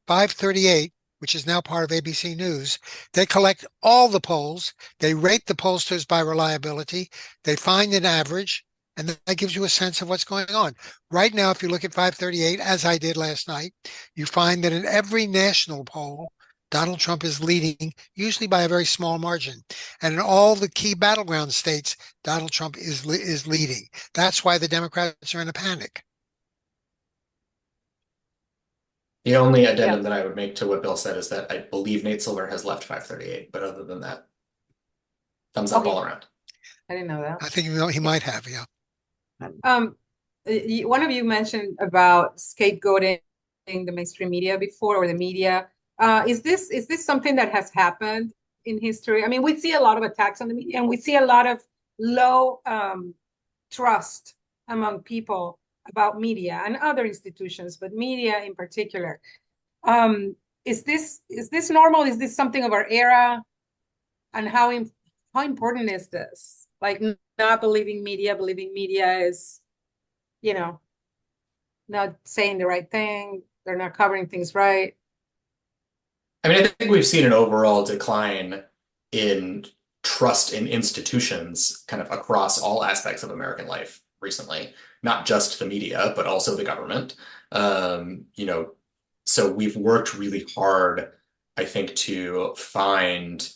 [SPEAKER 3] 538, which is now part of ABC News, they collect all the polls. They rate the pollsters by reliability. They find an average, and that gives you a sense of what's going on. Right now, if you look at 538, as I did last night, you find that in every national poll, Donald Trump is leading, usually by a very small margin. And in all the key battleground states, Donald Trump is leading. That's why the Democrats are in a panic.
[SPEAKER 4] The only addendum that I would make to what Bill said is that I believe Nate Silver has left 538, but other than that, thumbs up all around.
[SPEAKER 1] I didn't know that.
[SPEAKER 3] I think he might have, yeah.
[SPEAKER 1] One of you mentioned about scapegoating the mainstream media before, or the media. Is this something that has happened in history? I mean, we see a lot of attacks on the media, and we see a lot of low trust among people about media and other institutions, but media in particular. Is this normal? Is this something of our era? And how important is this? Like, not believing media is, not saying the right thing. They're not covering things right.
[SPEAKER 4] I mean, I think we've seen an overall decline in trust in institutions kind of across all aspects of American life recently, not just the media, but also the government. So we've worked really hard, I think, to find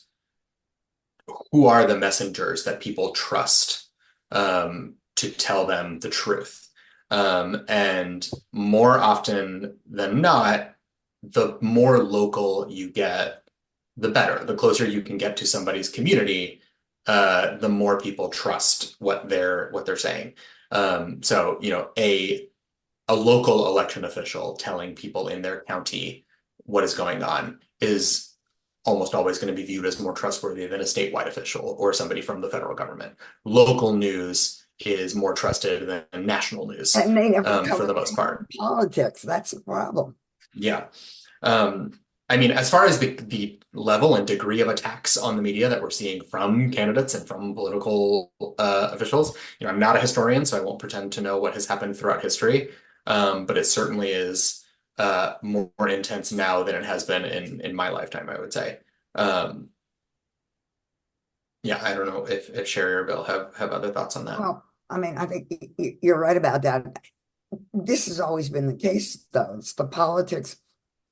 [SPEAKER 4] who are the messengers that people trust to tell them the truth. And more often than not, the more local you get, the better. The closer you can get to somebody's community, the more people trust what they're saying. So, a local election official telling people in their county what is going on is almost always going to be viewed as more trustworthy than a statewide official or somebody from the federal government. Local news is more trusted than national news,
[SPEAKER 2] And they never
[SPEAKER 4] for the most part.
[SPEAKER 2] Politics, that's the problem.
[SPEAKER 4] Yeah. I mean, as far as the level and degree of attacks on the media that we're seeing from candidates and from political officials, I'm not a historian, so I won't pretend to know what has happened throughout history. But it certainly is more intense now than it has been in my lifetime, I would say. Yeah, I don't know if Sherry or Bill have other thoughts on that.
[SPEAKER 2] Well, I mean, I think you're right about that. This has always been the case, though. It's the politics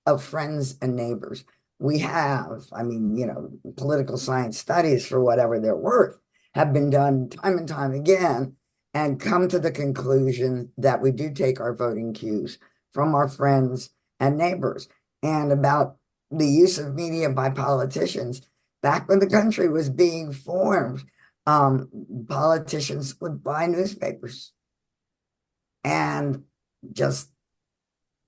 [SPEAKER 2] of friends and neighbors. We have, I mean, you know, political science studies, for whatever they're worth, have been done time and time again and come to the conclusion that we do take our voting cues from our friends and neighbors. And about the use of media by politicians, back when the country was being formed, politicians would buy newspapers and just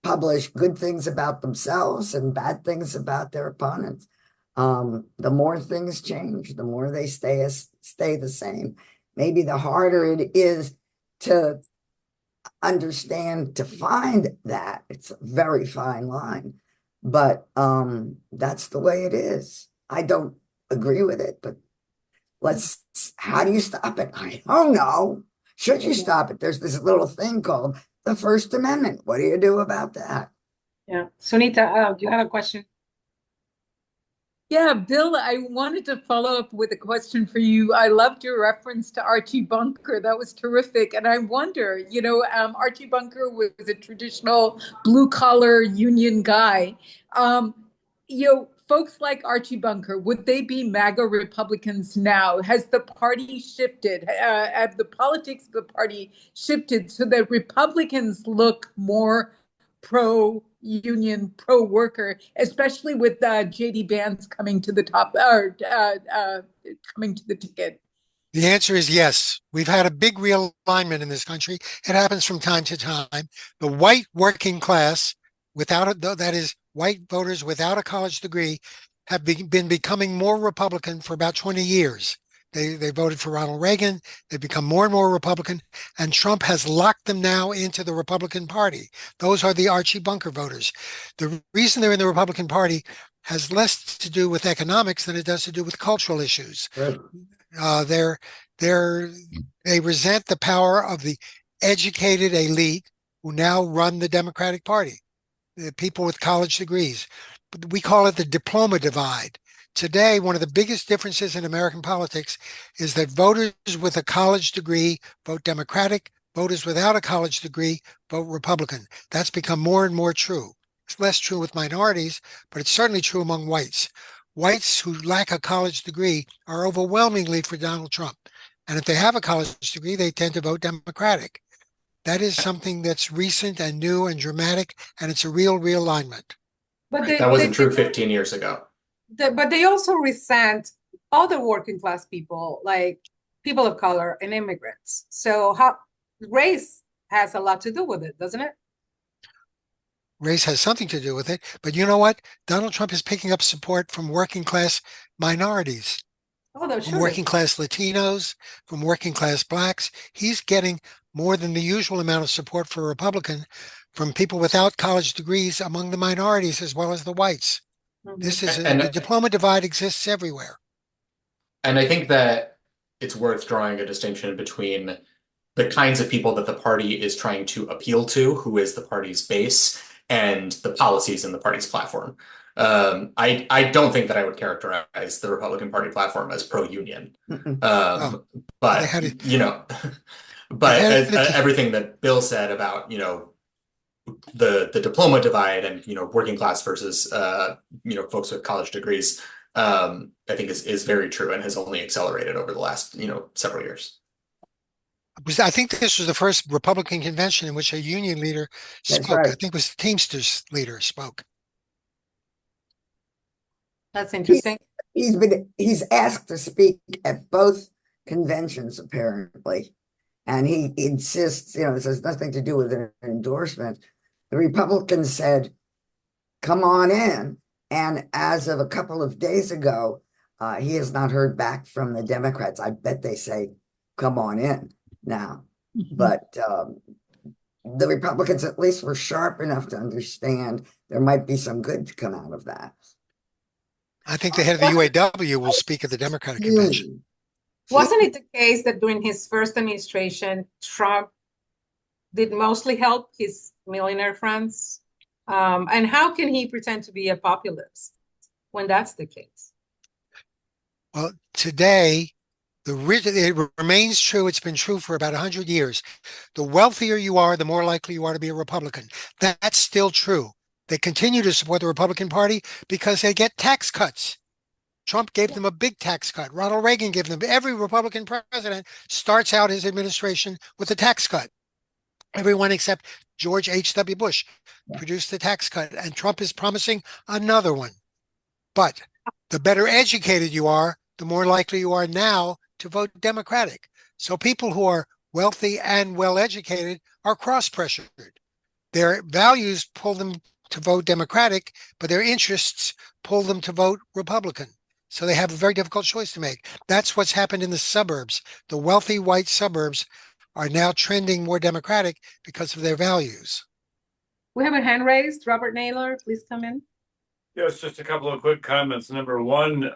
[SPEAKER 2] publish good things about themselves and bad things about their opponents. The more things change, the more they stay the same. Maybe the harder it is to understand, to find that. It's a very fine line, but that's the way it is. I don't agree with it, but how do you stop it? I don't know. Should you stop it? There's this little thing called the First Amendment. What do you do about that?
[SPEAKER 1] Yeah. Sunita, do you have a question?
[SPEAKER 6] Yeah, Bill, I wanted to follow up with a question for you. I loved your reference to Archie Bunker. That was terrific. And I wonder, you know, Archie Bunker was a traditional blue collar union guy. You know, folks like Archie Bunker, would they be MAGA Republicans now? Has the party shifted? Have the politics of the party shifted so that Republicans look more pro-union, pro-worker, especially with J.D. Vance coming to the top, or coming to the ticket?
[SPEAKER 3] The answer is yes. We've had a big realignment in this country. It happens from time to time. The white working class, that is, white voters without a college degree, have been becoming more Republican for about 20 years. They voted for Ronald Reagan. They've become more and more Republican, and Trump has locked them now into the Republican Party. Those are the Archie Bunker voters. The reason they're in the Republican Party has less to do with economics than it does to do with cultural issues.
[SPEAKER 2] Right.
[SPEAKER 3] They resent the power of the educated elite who now run the Democratic Party, the people with college degrees. We call it the diploma divide. Today, one of the biggest differences in American politics is that voters with a college degree vote Democratic, voters without a college degree vote Republican. That's become more and more true. It's less true with minorities, but it's certainly true among whites. Whites who lack a college degree are overwhelmingly for Donald Trump. And if they have a college degree, they tend to vote Democratic. That is something that's recent and new and dramatic, and it's a real realignment.
[SPEAKER 1] But
[SPEAKER 4] That wasn't true 15 years ago.
[SPEAKER 1] But they also resent other working class people, like people of color and immigrants. So race has a lot to do with it, doesn't it?
[SPEAKER 3] Race has something to do with it. But you know what? Donald Trump is picking up support from working class minorities, from working class Latinos, from working class Blacks. He's getting more than the usual amount of support for a Republican from people without college degrees among the minorities as well as the whites. This is the diploma divide exists everywhere.
[SPEAKER 4] And I think that it's worth drawing a distinction between the kinds of people that the party is trying to appeal to, who is the party's base, and the policies in the party's platform. I don't think that I would characterize the Republican Party platform as pro-union. But, you know, but everything that Bill said about, you know, the diploma divide and, you know, working class versus, you know, folks with college degrees, I think is very true and has only accelerated over the last, you know, several years.
[SPEAKER 3] I think this was the first Republican convention in which a union leader spoke.
[SPEAKER 2] Right.
[SPEAKER 3] I think it was the Teamsters leader spoke.
[SPEAKER 1] That's interesting.
[SPEAKER 2] He's asked to speak at both conventions, apparently. And he insists, you know, this has nothing to do with an endorsement. The Republicans said, come on in. And as of a couple of days ago, he has not heard back from the Democrats. I bet they say, come on in now. But the Republicans at least were sharp enough to understand there might be some good to come out of that.
[SPEAKER 3] I think the head of the UAW will speak at the Democratic convention.
[SPEAKER 1] Wasn't it the case that during his first administration, Trump did mostly help his millionaire friends? And how can he pretend to be a populist when that's the case?
[SPEAKER 3] Well, today, it remains true. It's been true for about 100 years. The wealthier you are, the more likely you are to be a Republican. That's still true. They continue to support the Republican Party because they get tax cuts. Trump gave them a big tax cut. Ronald Reagan gave them. Every Republican president starts out his administration with a tax cut. Everyone except George H.W. Bush produced the tax cut, and Trump is promising another one. But the better educated you are, the more likely you are now to vote Democratic. So people who are wealthy and well-educated are cross-pressured. Their values pull them to vote Democratic, but their interests pull them to vote Republican. So they have a very difficult choice to make. That's what's happened in the suburbs. The wealthy white suburbs are now trending more Democratic because of their values.
[SPEAKER 1] We have a hand raised. Robert Naylor, please come in.
[SPEAKER 7] Yes, just a couple of quick comments. Number one,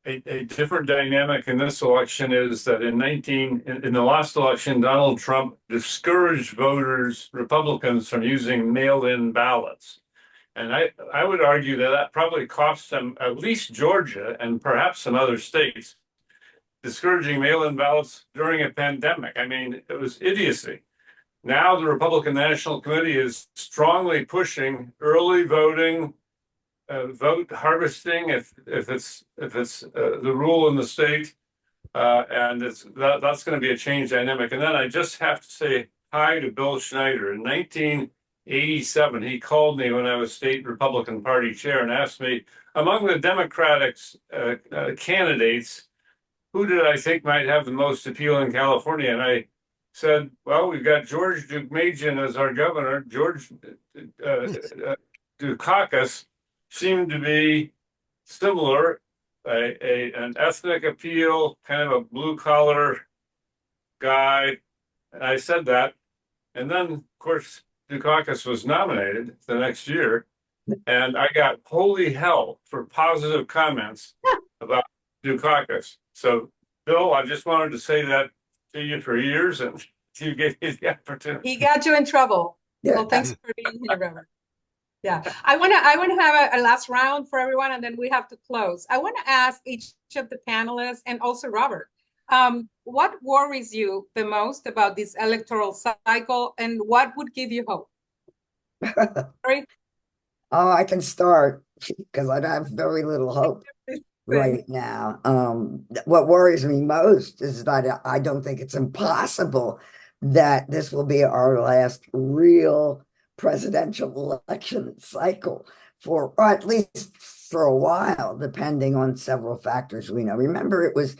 [SPEAKER 7] a different dynamic in this election is that in the last election, Donald Trump discouraged voters, Republicans, from using mail-in ballots. And I would argue that that probably cost them, at least Georgia and perhaps some other states, discouraging mail-in ballots during a pandemic. I mean, it was idiocy. Now the Republican National Committee is strongly pushing early voting, vote harvesting, if it's the rule in the state, and that's going to be a change dynamic. And then I just have to say hi to Bill Schneider. In 1987, he called me when I was state Republican Party chair and asked me, among the Democratic candidates, who did I think might have the most appeal in California? And I said, well, we've got George Deukmejian as our governor. George Dukakis seemed to be similar, an ethnic appeal, kind of a blue-collar guy. And I said that. And then, of course, Dukakis was nominated the next year. And I got holy hell for positive comments about Dukakis. So, Bill, I just wanted to say that to you for years, and you gave me the opportunity.
[SPEAKER 1] He got you in trouble.
[SPEAKER 2] Yeah.
[SPEAKER 1] Well, thanks for being here, Robert. Yeah, I want to have a last round for everyone, and then we have to close. I want to ask each of the panelists and also Robert, what worries you the most about this electoral cycle, and what would give you hope? Sorry?
[SPEAKER 2] Oh, I can start because I have very little hope right now. What worries me most is that I don't think it's impossible that this will be our last real presidential election cycle or at least for a while, depending on several factors we know. Remember, it was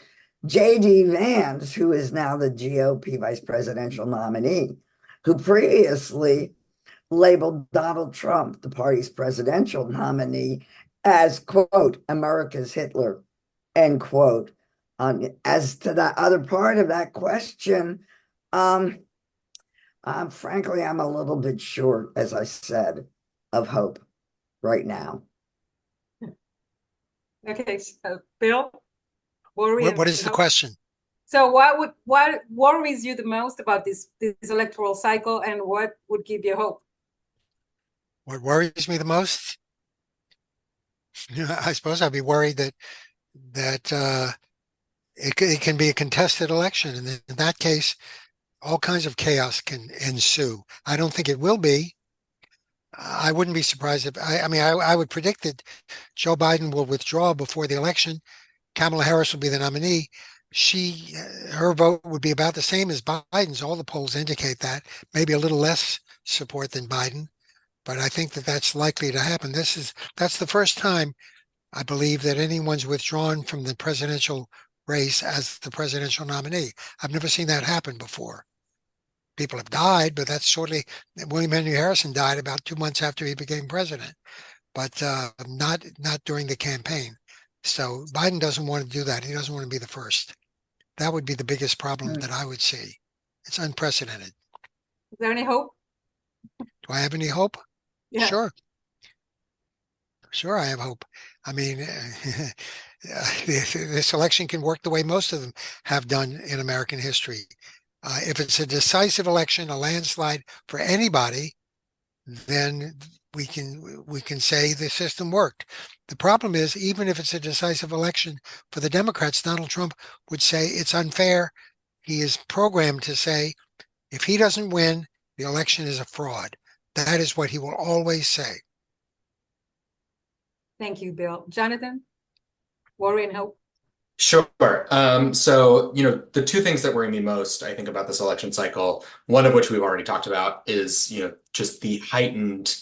[SPEAKER 2] J.D. Vance, who is now the GOP vice presidential nominee, who previously labeled Donald Trump, the party's presidential nominee, as, quote, America's Hitler, end quote. As to the other part of that question, frankly, I'm a little bit short, as I said, of hope right now.
[SPEAKER 1] Okay, so Bill,
[SPEAKER 3] What is the question?
[SPEAKER 1] So what worries you the most about this electoral cycle, and what would give you hope?
[SPEAKER 3] What worries me the most? I suppose I'd be worried that it can be a contested election, and in that case, all kinds of chaos can ensue. I don't think it will be. I wouldn't be surprised if I would predict that Joe Biden will withdraw before the election. Kamala Harris will be the nominee. Her vote would be about the same as Biden's. All the polls indicate that, maybe a little less support than Biden, but I think that that's likely to happen. That's the first time, I believe, that anyone's withdrawn from the presidential race as the presidential nominee. I've never seen that happen before. People have died, but that's shortly. William Henry Harrison died about 2 months after he became president, but not during the campaign. So Biden doesn't want to do that. He doesn't want to be the first. That would be the biggest problem that I would see. It's unprecedented.
[SPEAKER 1] Is there any hope?
[SPEAKER 3] Do I have any hope?
[SPEAKER 1] Yeah.
[SPEAKER 3] Sure, I have hope. I mean, this election can work the way most of them have done in American history. If it's a decisive election, a landslide for anybody, then we can say the system worked. The problem is, even if it's a decisive election for the Democrats, Donald Trump would say it's unfair. He is programmed to say, if he doesn't win, the election is a fraud. That is what he will always say.
[SPEAKER 1] Thank you, Bill. Jonathan, worry and hope.
[SPEAKER 4] Sure. So, the two things that worry me most, I think, about this election cycle, one of which we've already talked about, is, just the heightened,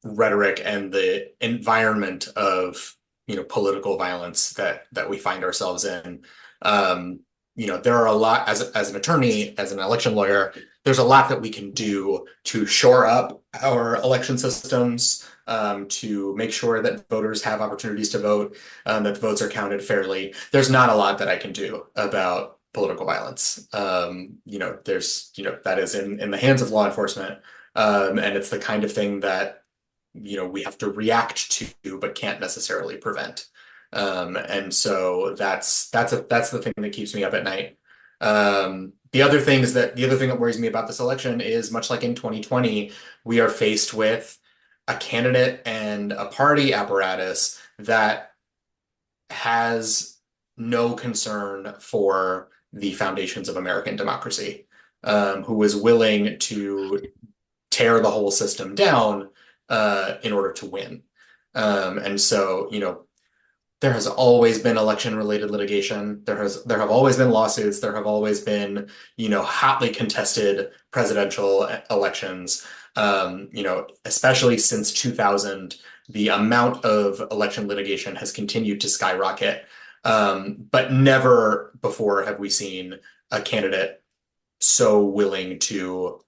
[SPEAKER 4] rhetoric and the environment of, political violence that we find ourselves in. There are a lot, as an attorney, as an election lawyer, there's a lot that we can do to shore up our election systems, to make sure that voters have opportunities to vote, that the votes are counted fairly. There's not a lot that I can do about political violence. That is in the hands of law enforcement. And it's the kind of thing that, we have to react to, but can't necessarily prevent. And so that's the thing that keeps me up at night. The other thing that worries me about this election is, much like in 2020, we are faced with a candidate and a party apparatus that has no concern for the foundations of American democracy, who is willing to tear the whole system down in order to win. And so, there has always been election-related litigation. There have always been lawsuits. There have always been, hotly contested presidential elections. Especially since 2000, the amount of election litigation has continued to skyrocket. But never before have we seen a candidate so willing to,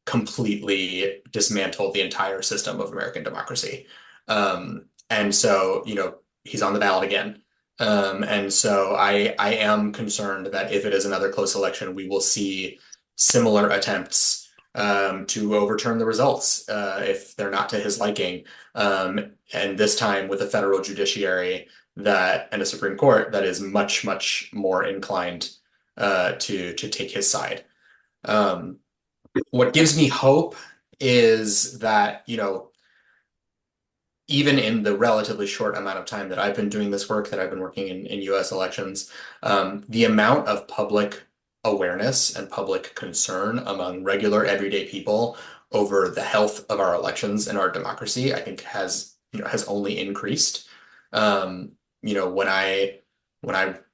[SPEAKER 4] completely dismantle the entire system of American democracy. And so, he's on the ballot again. And so I am concerned that if it is another close election, we will see similar attempts to overturn the results if they're not to his liking. And this time with a federal judiciary and a Supreme Court that is much, much more inclined to take his side. What gives me hope is that, even in the relatively short amount of time that I've been doing this work, that I've been working in US elections, the amount of public awareness and public concern among regular everyday people over the health of our elections and our democracy, I think has only increased.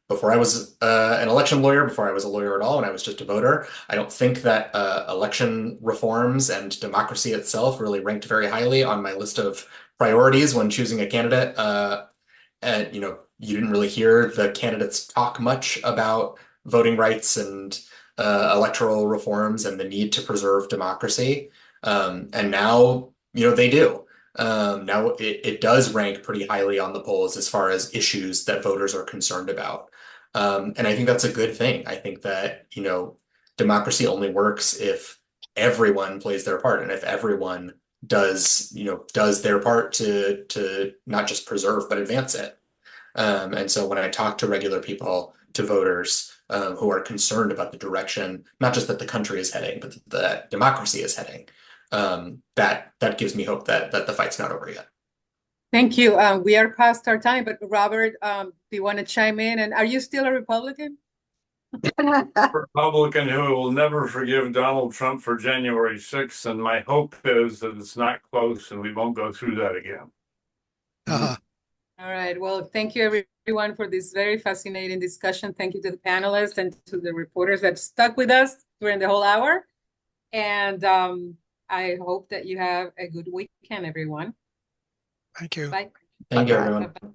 [SPEAKER 4] Before I was an election lawyer, before I was a lawyer at all, when I was just a voter, I don't think that election reforms and democracy itself really ranked very highly on my list of priorities when choosing a candidate. And you didn't really hear the candidates talk much about voting rights and electoral reforms and the need to preserve democracy. And now, they do. Now it does rank pretty highly on the polls as far as issues that voters are concerned about. And I think that's a good thing. I think that, democracy only works if everyone plays their part and if everyone does their part to not just preserve, but advance it. And so when I talk to regular people, to voters who are concerned about the direction, not just that the country is heading, but that democracy is heading, that gives me hope that the fight's not over yet.
[SPEAKER 1] Thank you. We are past our time, but Robert, do you want to chime in? And are you still a Republican?
[SPEAKER 7] Republican who will never forgive Donald Trump for January 6th. And my hope is that it's not close and we won't go through that again.
[SPEAKER 3] Uh-huh.
[SPEAKER 1] All right. Well, thank you everyone for this very fascinating discussion. Thank you to the panelists and to the reporters that stuck with us during the whole hour. And I hope that you have a good weekend, everyone.
[SPEAKER 3] Thank you.
[SPEAKER 1] Bye.
[SPEAKER 4] Thank you, everyone.
[SPEAKER 1] Bye-bye.